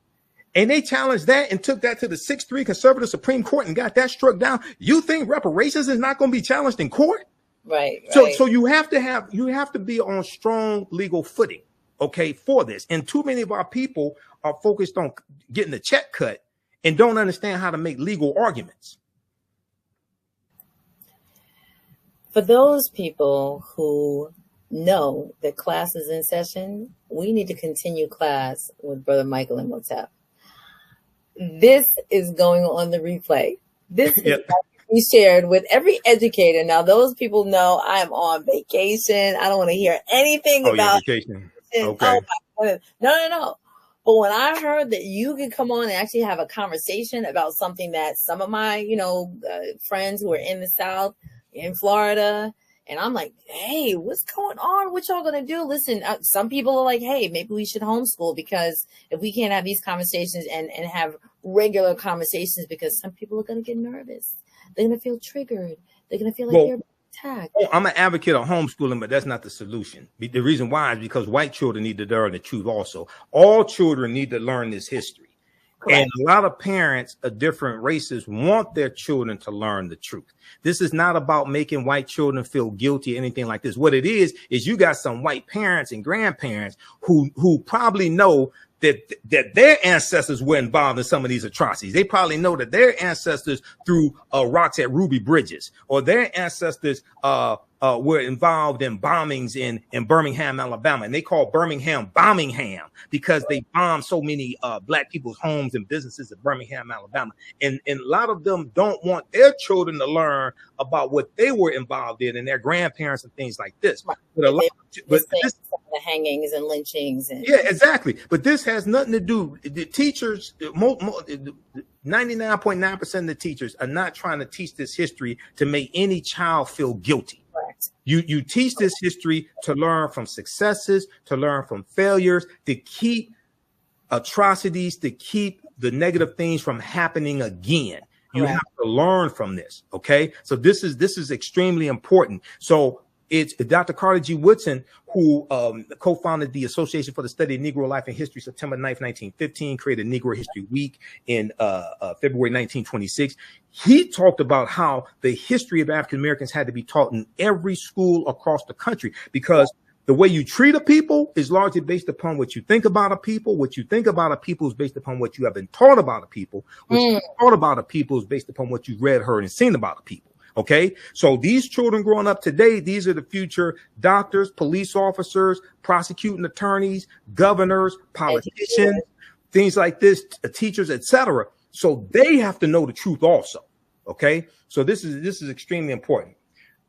and they challenged that and took that to the 6-3 conservative Supreme Court and got that struck down, you think reparations is not going to be challenged in court? Right. So you have to be on strong legal footing, okay, for this. And too many of our people are focused on getting the check cut and don't understand how to make legal arguments. For those people who know that class is in session, we need to continue class with Brother Michael Imhotep. This is going on the replay. This is we shared with every educator. Now, those people know I'm on vacation. I don't want to hear anything about vacation. Okay. Oh, no. But when I heard that you could come on and actually have a conversation about something that some of my, friends who are in the South, in Florida, and I'm like, hey, what's going on? What y'all gonna do? Listen, some people are like, hey, maybe we should homeschool, because if we can't have these conversations and have regular conversations, because some people are gonna get nervous. They're gonna feel triggered. They're gonna feel like they're attacked. I'm an advocate of homeschooling, but that's not the solution. The reason why is because white children need to learn the truth also. All children need to learn this history. Correct. And a lot of parents of different races want their children to learn the truth. This is not about making white children feel guilty or anything like this. What it is you got some white parents and grandparents who probably know that their ancestors were involved in some of these atrocities. They probably know that their ancestors threw rocks at Ruby Bridges, or their ancestors were involved in bombings in Birmingham, Alabama. And they call Birmingham Bombingham because they bombed so many black people's homes and businesses in Birmingham, Alabama. And a lot of them don't want their children to learn about what they were involved in and their grandparents and things like this. But the hangings and lynchings. Yeah, exactly. But this has nothing to do. The teachers, 99.9% of the teachers are not trying to teach this history to make any child feel guilty. Correct. You teach this history to learn from successes, to learn from failures, to keep atrocities, to keep the negative things from happening again. You have to learn from this. Okay. So this is extremely important. So it's Dr. Carter G. Woodson, who co-founded the Association for the Study of Negro Life and History, September 9th, 1915, created Negro History Week in February 1926. He talked about how the history of African Americans had to be taught in every school across the country, because the way you treat a people is largely based upon what you think about a people. What you think about a people is based upon what you have been taught about a people. What you thought about a people is based upon what you've read, heard, and seen about a people. Okay, so these children growing up today, these are the future doctors, police officers, prosecuting attorneys, governors, politicians, things like this, teachers, etc. So they have to know the truth also. Okay, so this is extremely important.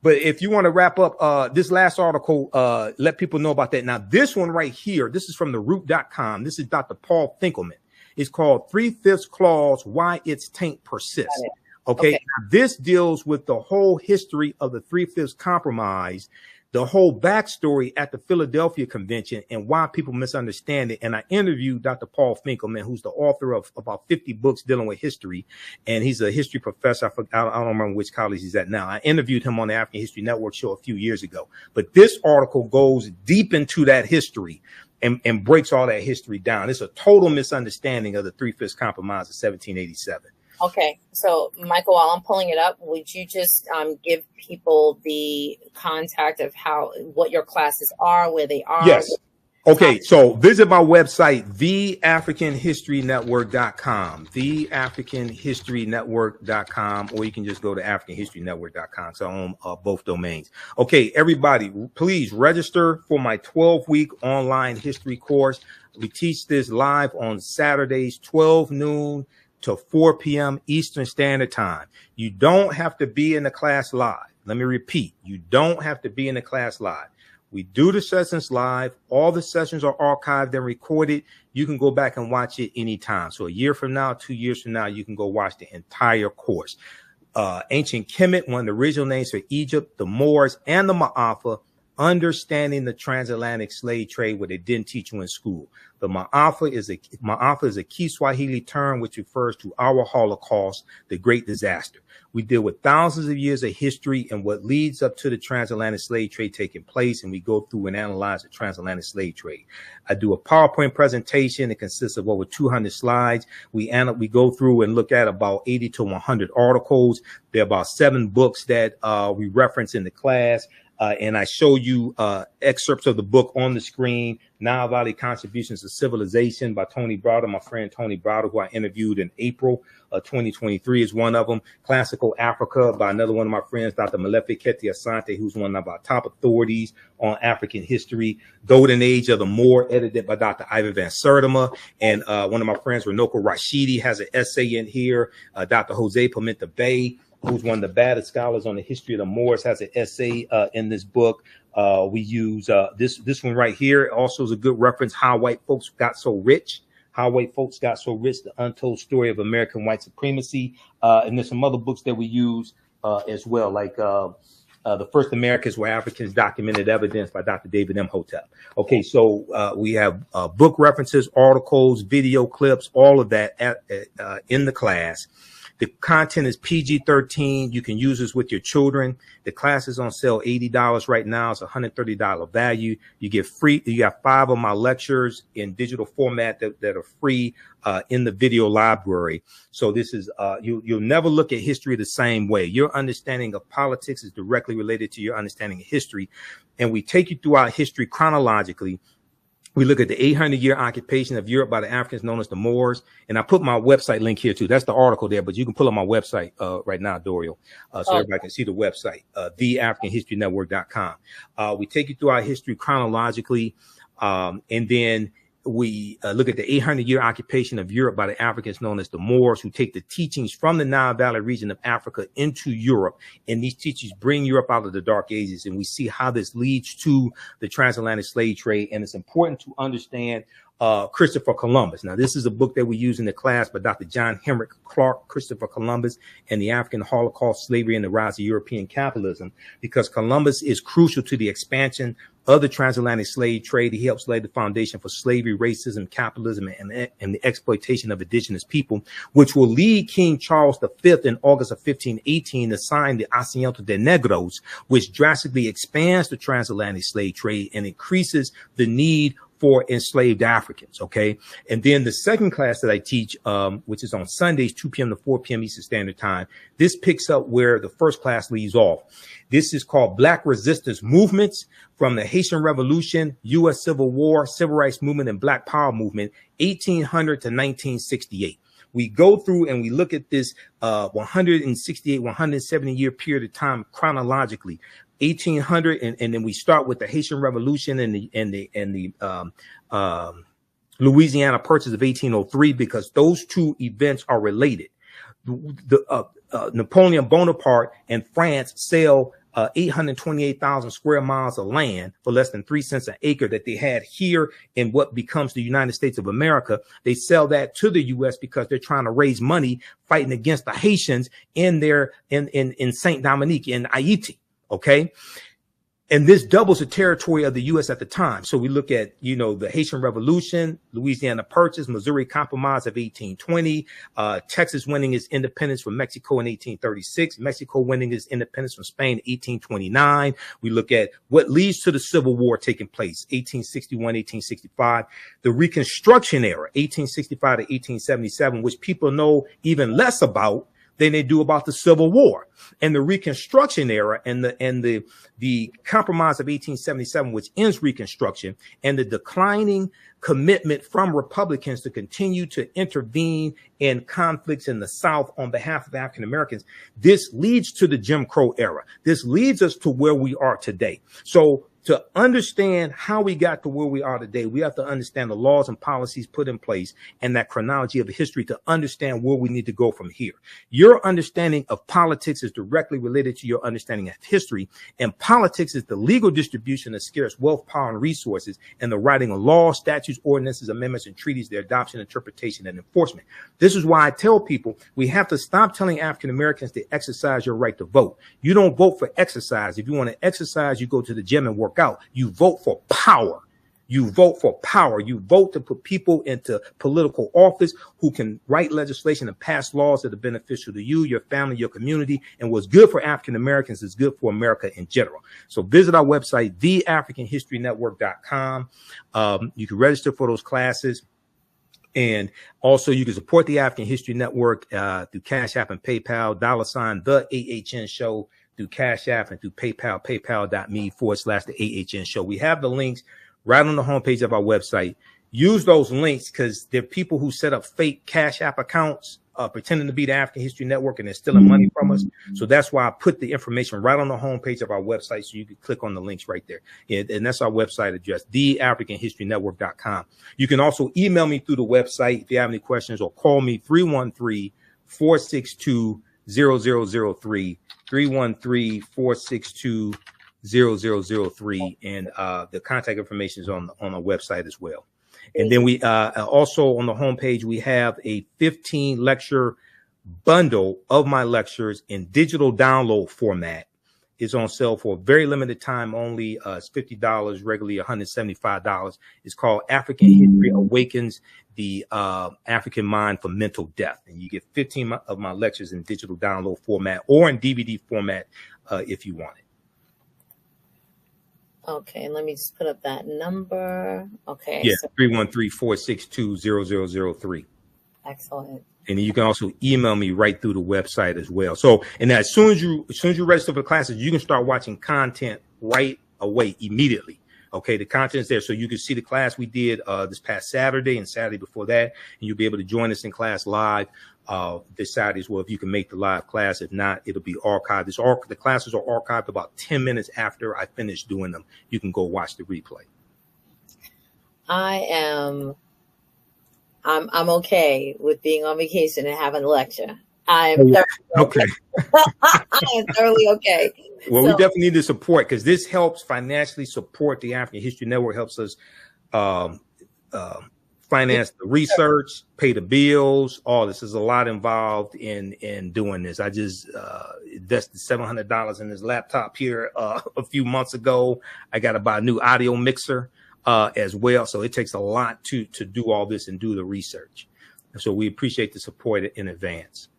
But if you want to wrap up this last article, let people know about that. Now, this one right here, this is from theroot.com. This is Dr. Paul Finkelman. It's called 3/5 Clause, Why Its Taint Persists. Okay. Now, this deals with the whole history of the 3/5 Compromise, the whole backstory at the Philadelphia Convention, and why people misunderstand it. And I interviewed Dr. Paul Finkelman, who's the author of about 50 books dealing with history, and he's a history professor. I don't remember which college he's at now. I interviewed him on the African History Network show a few years ago. But this article goes deep into that history and breaks all that history down. It's a total misunderstanding of the 3/5 Compromise of 1787. Okay, so Michael, while I'm pulling it up, would you just give people the contact of what your classes are, where they are? Yes. Okay, so visit my website, theafricanhistorynetwork.com, theafricanhistorynetwork.com, or you can just go to africanhistorynetwork.com. So I own both domains. Okay, everybody, please register for my 12-week online history course. We teach this live on Saturdays, 12 noon to 4 p.m. Eastern Standard Time. You don't have to be in the class live. Let me repeat, you don't have to be in the class live. We do the sessions live. All the sessions are archived and recorded. You can go back and watch it anytime. So a year from now, 2 years from now, you can go watch the entire course. Ancient Kemet, one of the original names for Egypt, the Moors, and the Ma'afa, understanding the transatlantic slave trade, what they didn't teach you in school. The Ma'afa is a key Swahili term which refers to our Holocaust, the Great Disaster. We deal with thousands of years of history and what leads up to the transatlantic slave trade taking place, and we go through and analyze the transatlantic slave trade. I do a PowerPoint presentation. It consists of over 200 slides. We go through and look at about 80 to 100 articles. There are about 7 books that we reference in the class. And I show you excerpts of the book on the screen. Nile Valley Contributions to Civilization by Tony Browder, my friend Tony Browder, who I interviewed in April 2023 is one of them. Classical Africa by another one of my friends, Dr. Malefi Keti Asante, who's one of our top authorities on African history. Golden Age of the Moor, edited by Dr. Ivan Van Sertima. And one of my friends, Renoko Rashidi, has an essay in here. Dr. Jose Pimenta Bay, who's one of the baddest scholars on the history of the Moors, has an essay in this book. We use this one right here. Also is a good reference, How White Folks Got So Rich. How White Folks Got So Rich, The Untold Story of American White Supremacy. And there's some other books that we use as well, like The First Americans Were Africans, Documented Evidence by Dr. David Imhotep. Okay, so we have book references, articles, video clips, all of that in the class. The content is PG-13. You can use this with your children. The class is on sale $80 right now. It's $130 value. You get free. You got 5 of my lectures in digital format that are free in the video library. So this is you'll never look at history the same way. Your understanding of politics is directly related to your understanding of history, and we take you through our history chronologically. We look at the 800-year occupation of Europe by the Africans known as the Moors. And I put my website link here, too. That's the article there, but you can pull up my website right now, Doriel, so everybody can see the website, theafricanhistorynetwork.com. We take you through our history chronologically, and then we look at the 800-year occupation of Europe by the Africans known as the Moors, who take the teachings from the Nile Valley region of Africa into Europe. And these teachings bring Europe out of the Dark Ages. And we see how this leads to the transatlantic slave trade. And it's important to understand Christopher Columbus. Now, this is a book that we use in the class by Dr. John Henrik Clark, Christopher Columbus and the African Holocaust, Slavery, and the Rise of European Capitalism, because Columbus is crucial to the expansion of the transatlantic slave trade. He helps lay the foundation for slavery, racism, capitalism, and the exploitation of indigenous people, which will lead King Charles V in August of 1518 to sign the Asiento de Negros, which drastically expands the transatlantic slave trade and increases the need for enslaved Africans. Okay. And then the second class that I teach, which is on Sundays, 2 p.m. to 4 p.m. Eastern Standard Time. This picks up where the first class leaves off. This is called Black Resistance Movements from the Haitian Revolution, U.S. Civil War, Civil Rights Movement, and Black Power Movement, 1800 to 1968. We go through and we look at this 168, 170 year period of time chronologically. 1800, and then we start with the Haitian Revolution and the Louisiana Purchase of 1803, because those two events are related. Napoleon Bonaparte and France sell 828,000 square miles of land for less than 3 cents an acre that they had here in what becomes the United States of America. They sell that to the U.S. because they're trying to raise money fighting against the Haitians in Saint Dominique in Haiti. Okay. And this doubles the territory of the U.S. at the time. So we look at, the Haitian Revolution, Louisiana Purchase, Missouri Compromise of 1820, Texas winning its independence from Mexico in 1836, Mexico winning its independence from Spain in 1829. We look at what leads to the Civil War taking place, 1861, 1865, the Reconstruction era, 1865 to 1877, which people know even less about, than they do about the Civil War and the Reconstruction era and the Compromise of 1877, which ends Reconstruction, and the declining commitment from Republicans to continue to intervene in conflicts in the South on behalf of African Americans. This leads to the Jim Crow era. This leads us to where we are today. So to understand how we got to where we are today, we have to understand the laws and policies put in place and that chronology of history to understand where we need to go from here. Your understanding of politics is directly related to your understanding of history, and politics is the legal distribution of scarce wealth, power, and resources, and the writing of laws, statutes, ordinances, amendments, and treaties, their adoption, interpretation, and enforcement. This is why I tell people we have to stop telling African Americans to exercise your right to vote. You don't vote for exercise. If you want to exercise, you go to the gym and work out. You vote for power. You vote for power. You vote to put people into political office who can write legislation and pass laws that are beneficial to you, your family, your community. And what's good for African Americans is good for America in general. So visit our website, theafricanhistorynetwork.com. You can register for those classes. And also you can support the African History Network through Cash App and PayPal, $ the AHN Show, through Cash App and through PayPal, paypal.me/the AHN Show. We have the links right on the homepage of our website. Use those links because there are people who set up fake Cash App accounts pretending to be the African History Network, and they're stealing money from us. So that's why I put the information right on the homepage of our website so you can click on the links right there. And that's our website address, theafricanhistorynetwork.com. You can also email me through the website if you have any questions, or call me 313-462-0003. 313-462-0003, and the contact information is on our website as well. And then we also on the homepage we have a 15 lecture bundle of my lectures in digital download format. It's on sale for a very limited time only. It's $50, regularly $175. It's called African History Awakens the African Mind for Mental Death. And you get 15 of my lectures in digital download format or in DVD format if you want it. Okay, let me just put up that number. Okay. Yeah, so 313-462-0003. Excellent. And you can also email me right through the website as well. So, and as soon as you register for classes, you can start watching content right away, immediately. Okay, the content's there, so you can see the class we did this past Saturday and Saturday before that, and you'll be able to join us in class live this Saturday as well if you can make the live class. If not, it'll be archived. The classes are archived about 10 minutes after I finish doing them. You can go watch the replay. I'm okay with being on vacation and having a lecture. I'm okay. I am thoroughly okay. Well, we definitely need the support because this helps financially support the African History Network, helps us finance the research, pay the bills, all this. There's a lot involved in doing this. I just invested $700 in this laptop here a few months ago. I got to buy a new audio mixer as well. So it takes a lot to do all this and do the research. So we appreciate the support in advance.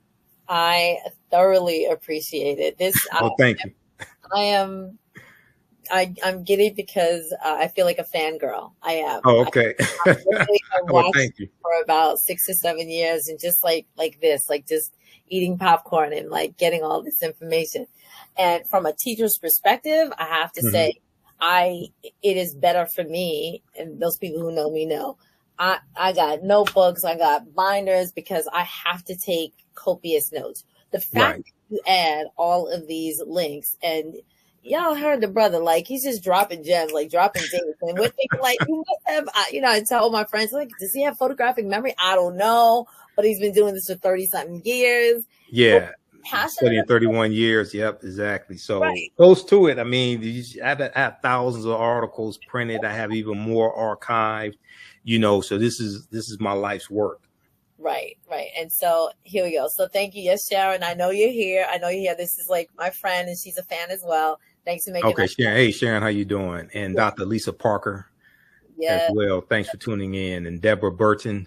I thoroughly appreciate it. Thank you. I'm giddy because I feel like a fangirl. I am. Oh, okay. I watched thank you. For about 6 or 7 years, and just like this, like just eating popcorn and like getting all this information. And from a teacher's perspective, I have to say, it is better for me, and those people who know me know, I got notebooks, I got binders because I have to take copious notes. The fact that you add all of these links, and y'all heard the brother, like he's just dropping gems, like dropping things. And we're thinking like, you must have, I tell my friends, like, does he have photographic memory? I don't know, but he's been doing this for 30 something years. Yeah. Studying 31 years. Yep, exactly. So close to it. I mean, I have thousands of articles printed. I have even more archived, so this is my life's work. Right. And so here we go. So thank you. Yes, Sharon, I know you're here. This is like my friend, and she's a fan as well. Thanks for making Okay, Sharon. Hey, Sharon, how you doing? And Dr. Lisa Parker as well. Thanks for tuning in. And Deborah Burton.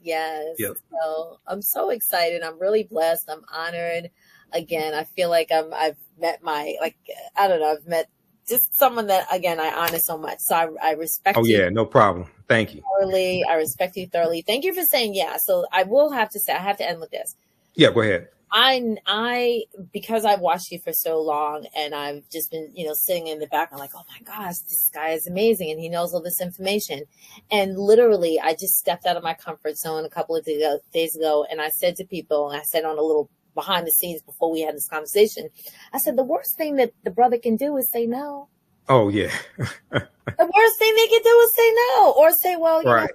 Yes. Yep. So I'm so excited. I'm really blessed. I'm honored. Again, I feel like I've met I've met just someone that, again, I honor so much. So I respect you. Oh, yeah, no problem. Thank you. Thoroughly. I respect you thoroughly. Thank you for saying yeah. So I will have to say, I have to end with this. Yeah, go ahead. Because I've watched you for so long and I've just been, sitting in the back, I'm like, oh my gosh, this guy is amazing. And he knows all this information. And literally, I just stepped out of my comfort zone a couple of days ago. And I said to people, and I said on a little behind the scenes before we had this conversation, I said, the worst thing that the brother can do is say no. Oh, yeah. The worst thing they can do is say no, or say, well, right.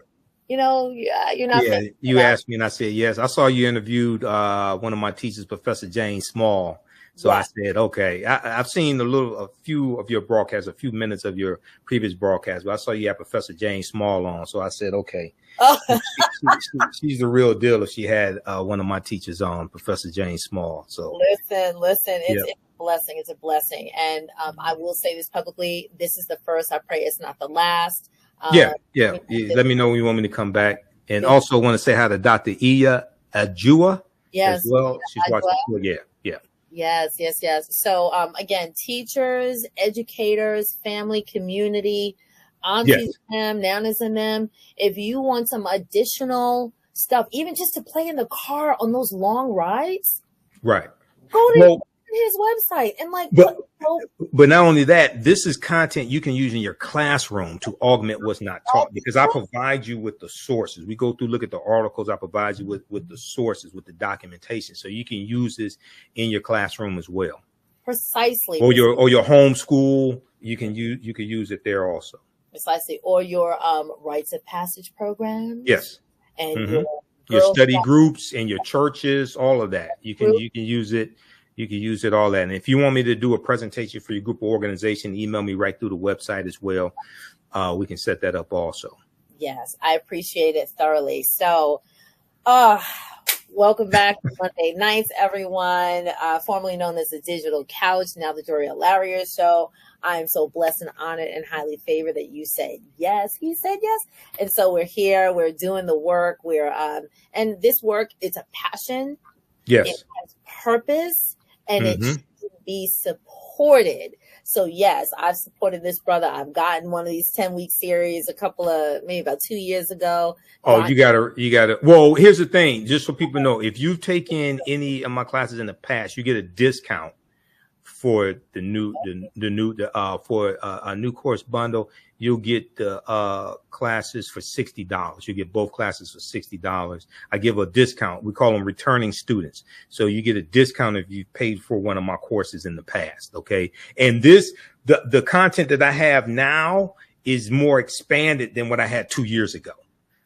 You're not. Yeah, you asked me and I said yes. I saw you interviewed one of my teachers, Professor Jane Small. So yeah. I said, okay. I've seen a few of your broadcasts, a few minutes of your previous broadcast, but I saw you had Professor Jane Small on. So I said, okay. Oh. She's the real deal if she had one of my teachers on, Professor Jane Small. So listen, it's a blessing. It's a blessing. And I will say this publicly. This is the first. I pray it's not the last. Yeah. Let me know when you want me to come back. And also want to say hi to Dr. Iya Ajua as well. She's watching. Yeah. Yes. So again, teachers, educators, family, community, aunties and them, nanas and them. If you want some additional stuff, even just to play in the car on those long rides, right? Go to his website and but not only that, this is content you can use in your classroom to augment what's not taught, because I provide you with the sources. We go through, look at the articles. I provide you with the sources, with the documentation, so you can use this in your classroom as well. Precisely. Or your homeschool, you can use it there also. Precisely. Or your rites of passage programs. Yes. And your study groups and your churches, all of that. You can use it. You can use it all that. And if you want me to do a presentation for your group or organization, email me right through the website as well. We can set that up also. Yes, I appreciate it thoroughly. So, welcome back to Monday Nights, everyone. Formerly known as the Digital Couch, now the Doriel Larrier Show. I am so blessed and honored and highly favored that you said yes. He said yes. And so we're here. We're doing the work. And this work, it's a passion. Yes. It has purpose. And it should be supported. So yes, I've supported this brother. I've gotten one of these 10-week series maybe about 2 years ago. Oh, you gotta. Well, here's the thing, just so people know, if you've taken any of my classes in the past, you get a discount for a new course bundle. You'll get the classes for $60. You get both classes for $60. I give a discount. We call them returning students. So you get a discount if you paid for one of my courses in the past. Okay. And the content that I have now is more expanded than what I had 2 years ago.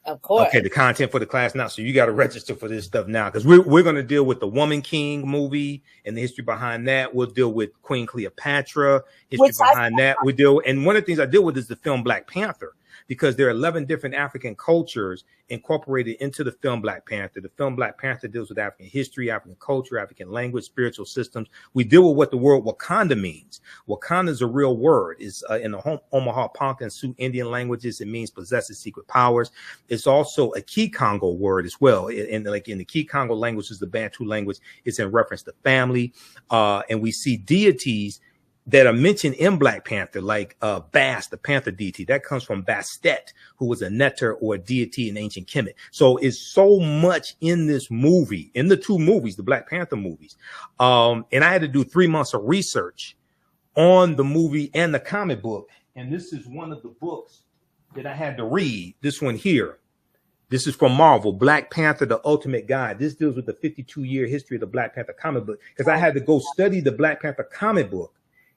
Of course. Okay, the content for the class now. So you got to register for this stuff now, because we're going to deal with the Woman King movie and the history behind that. We'll deal with Queen Cleopatra, history behind that. And one of the things I deal with is the film Black Panther, because there are 11 different African cultures incorporated into the film Black Panther. The film Black Panther deals with African history, African culture, African language, spiritual systems. We deal with what the word Wakanda means. Wakanda is a real word. It's in the Omaha, Ponca, and Sioux Indian languages. It means possesses secret powers. It's also a Kikongo word as well. In the Kikongo language, is the Bantu language. It's in reference to family. And we see deities that are mentioned in Black Panther, like Bast, the Panther deity. That comes from Bastet, who was a neter or a deity in ancient Kemet. So it's so much in this movie, in the two movies, the Black Panther movies. And I had to do 3 months of research on the movie and the comic book. And this is one of the books that I had to read. This one here. This is from Marvel, Black Panther, the Ultimate Guide. This deals with the 52-year history of the Black Panther comic book, because I had to go study the Black Panther comic book,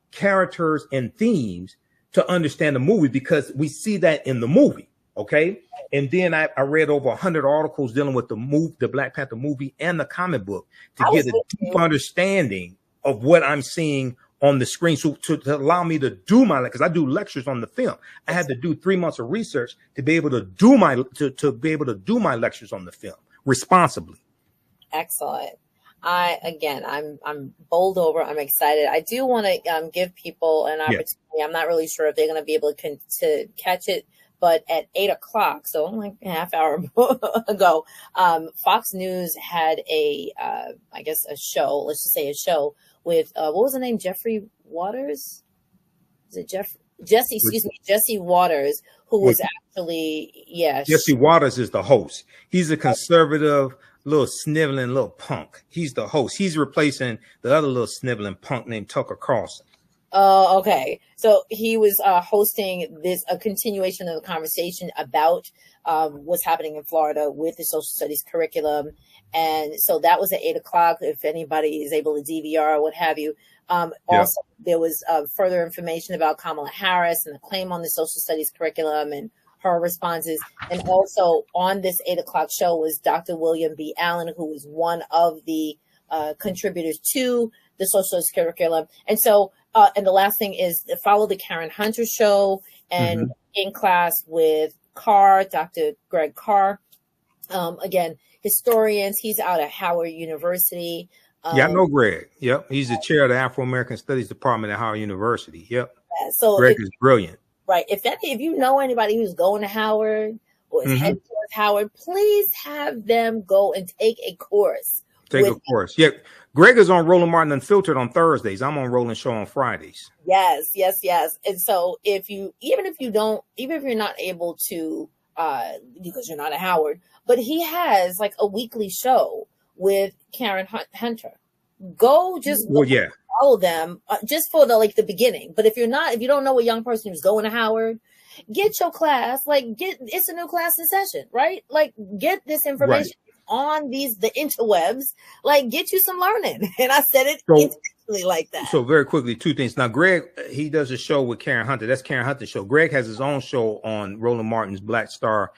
characters and themes, to understand the movie, because we see that in the movie. Okay. And then I read over 100 articles dealing with the Black Panther movie and the comic book to get a deep understanding of what I'm seeing on the screen. So to allow me to do because I do lectures on the film, I had to do 3 months of research to be able to do my lectures on the film responsibly. Excellent. I'm bowled over. I'm excited. I do want to give people an opportunity. Yeah. I'm not really sure if they're going to be able to catch it, but at 8:00, so like a half hour ago, Fox News had a show. Let's just say a show with what was the name? Jeffrey Waters? Is it Jesse Waters, who was actually Jesse Waters is the host. He's a conservative, little sniveling little punk. He's the host. He's replacing the other little sniveling punk named Tucker Carlson. Oh, okay. So he was hosting a continuation of the conversation about what's happening in Florida with the social studies curriculum. And so that was at 8:00. If anybody is able to DVR or what have you. Also, there was further information about Kamala Harris and the claim on the social studies curriculum and her responses. And also on this 8:00 show was Dr. William B. Allen, who was one of the contributors to the social studies curriculum. And so, and the last thing is follow the Karen Hunter show and In Class with Carr, Dr. Greg Carr. Again, historians. He's out at Howard University. Yeah, I know Greg. Yep. He's the chair of the Afro-American Studies Department at Howard University. Yep. Yeah, so Greg is brilliant. Right. If you know anybody who's going to Howard or is heading towards Howard, please have them go and take a course. Take a course. Yeah. Greg is on Roland Martin Unfiltered on Thursdays. I'm on Roland Show on Fridays. Yes. And so even if you're not able to, because you're not at Howard, but he has like a weekly show with Karen Hunter. Go follow them just for the beginning. But if you don't know a young person who's going to Howard, get your class. It's a new class in session, right? Like, get this information on the interwebs. Like, get you some learning. And I said it intentionally like that. So very quickly, two things. Now, Greg, he does a show with Karen Hunter. That's Karen Hunter's show. Greg has his own show on Roland Martin's Black Star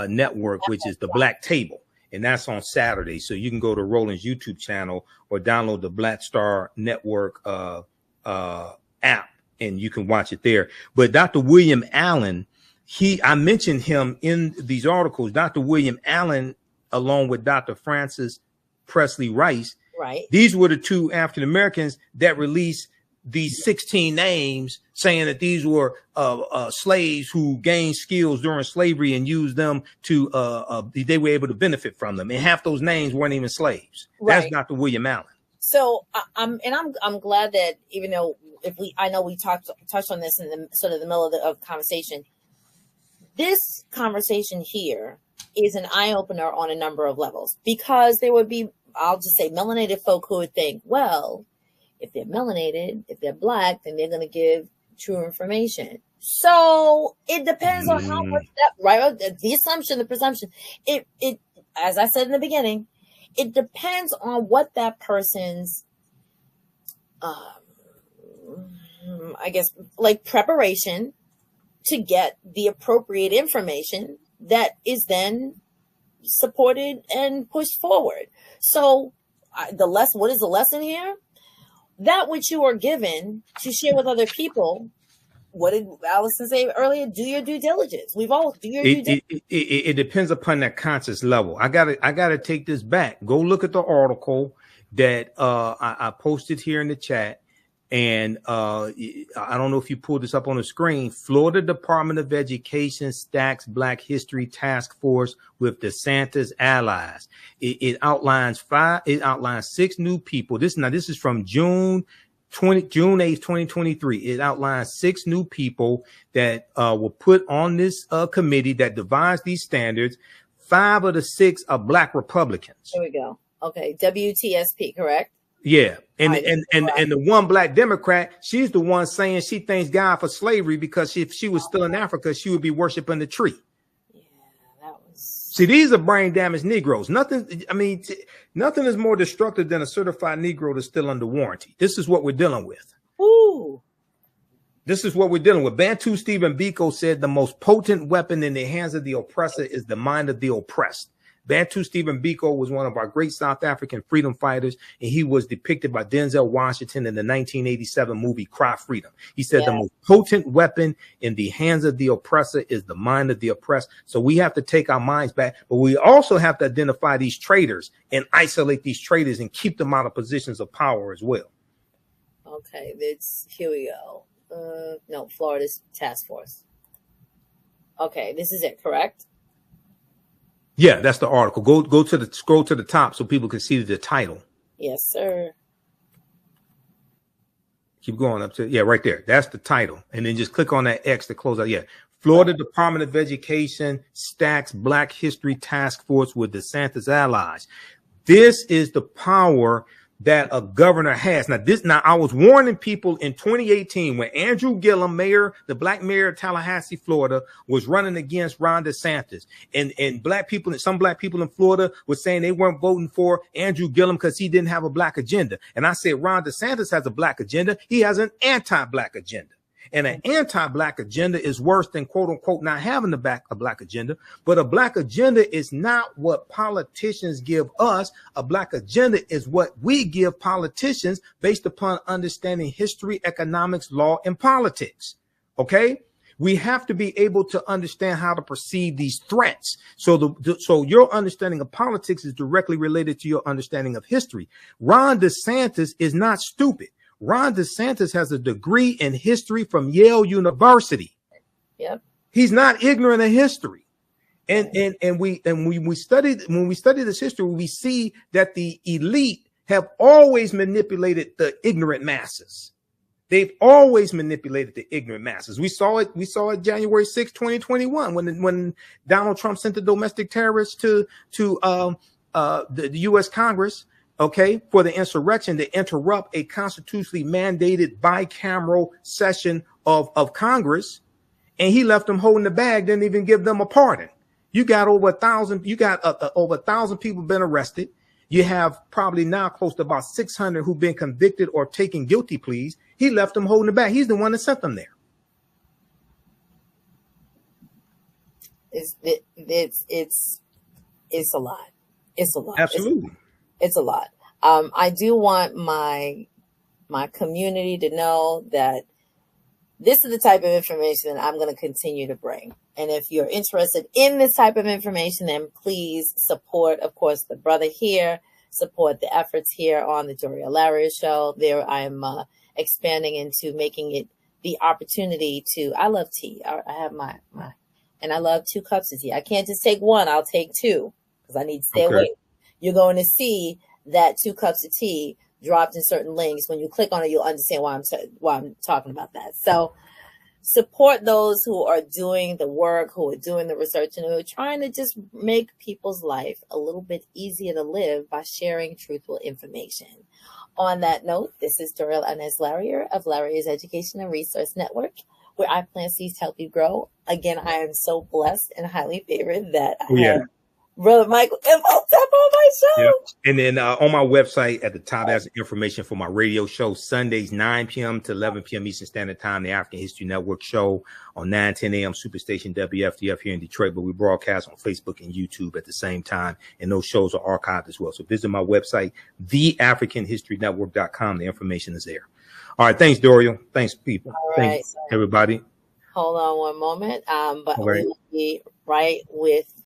Network, which is the Black Table. And that's on Saturday. So you can go to Roland's YouTube channel or download the Black Star Network app, and you can watch it there. But Dr. William Allen, I mentioned him in these articles. Dr. William Allen, along with Dr. Francis Presley Rice, these were the two African Americans that released these 16 names, saying that these were slaves who gained skills during slavery and used them to they were able to benefit from them. And half those names weren't even slaves. That's Dr. William Allen. So I'm glad that even though I know we touched on this in the sort of the middle of the conversation, this conversation here is an eye opener on a number of levels, because there would be, I'll just say, melanated folk who would think, well, if they're melanated, if they're Black, then they're going to give true information. So it depends on how much the assumption, the presumption, it, as I said in the beginning, it depends on what that person's, I guess, like, preparation to get the appropriate information that is then supported and pushed forward. So what is the lesson here? That which you are given to share with other people. What did Allison say earlier? Do your due diligence. Due diligence. It depends upon that conscious level. I gotta take this back. Go look at the article that I posted here in the chat. And I don't know if you pulled this up on the screen. Florida Department of Education stacks Black History Task Force with DeSantis allies. It outlines 6 new people. This is from June 8th, 2023. It outlines 6 new people that were put on this committee that devised these standards. 5 of the 6 are Black Republicans. There we go. Okay, WTSP, correct? Yeah. And the one Black Democrat, she's the one saying she thanks God for slavery, because if she was still in Africa, she would be worshiping the tree. Yeah, that was. See, these are brain damaged Negroes. Nothing is more destructive than a certified Negro that's still under warranty. This is what we're dealing with. Ooh. This is what we're dealing with. Bantu Stephen Biko said the most potent weapon in the hands of the oppressor is the mind of the oppressed. Bantu Stephen Biko was one of our great South African freedom fighters, and he was depicted by Denzel Washington in the 1987 movie Cry Freedom. He said the most potent weapon in the hands of the oppressor is the mind of the oppressed. So we have to take our minds back, but we also have to identify these traitors and isolate these traitors and keep them out of positions of power as well. Okay, here we go. No, Florida's task force. Okay, this is it, correct? Yeah, that's the article. Scroll to the top so people can see the title. Yes, sir. Keep going up to, right there. That's the title. And then just click on that X to close out. Yeah. Florida Department of Education stacks Black History Task Force with DeSantis allies. This is the power that a governor has. Now I was warning people in 2018 when Andrew Gillum, the black mayor of Tallahassee, Florida, was running against Ron DeSantis, and some black people in Florida were saying they weren't voting for Andrew Gillum because he didn't have a black agenda. And I said, Ron DeSantis has a black agenda. He has an anti-black agenda. And an anti-black agenda is worse than, quote unquote, not having a black agenda. But a black agenda is not what politicians give us. A black agenda is what we give politicians based upon understanding history, economics, law, and politics. Okay? We have to be able to understand how to perceive these threats. So so your understanding of politics is directly related to your understanding of history. Ron DeSantis is not stupid. Ron DeSantis has a degree in history from Yale University. Yep. He's not ignorant of history. And when we study this history, we see that the elite have always manipulated the ignorant masses. They've always manipulated the ignorant masses. We saw it January 6, 2021, when Donald Trump sent the domestic terrorists to the US Congress, okay, for the insurrection to interrupt a constitutionally mandated bicameral session of Congress, and he left them holding the bag, didn't even give them a pardon. You got over 1,000 people been arrested. You have probably now close to about 600 who've been convicted or taken guilty pleas. He left them holding the bag. He's the one that sent them there. It's a lot. It's a lot. Absolutely. It's a lot. I do want my community to know that this is the type of information that I'm going to continue to bring. And if you're interested in this type of information, then please support, of course, the brother here, support the efforts here on the Doriel Larrier show. There I am expanding into making it the opportunity to, I love tea. I have and I love 2 cups of tea. I can't just take one. I'll take 2 because I need to stay awake. You're going to see that 2 cups of tea dropped in certain links. When you click on it, you'll understand why I'm talking about that. So support those who are doing the work, who are doing the research, and who are trying to just make people's life a little bit easier to live by sharing truthful information. On that note, this is Doriel Larrier of Larrier's Education and Resource Network, where I plant seeds to help you grow. Again, I am so blessed and highly favored that I have Brother Michael Imhotep on my show. Yep. And then on my website at the top, there's information for my radio show, Sundays, 9 p.m. to 11 p.m. Eastern Standard Time, the African History Network show on 9:10 a.m. Superstation WFDF here in Detroit. But we broadcast on Facebook and YouTube at the same time. And those shows are archived as well. So visit my website, theafricanhistorynetwork.com. The information is there. All right. Thanks, Doriel. Thanks, people. All thanks, everybody. Hold on one moment. But we will be right with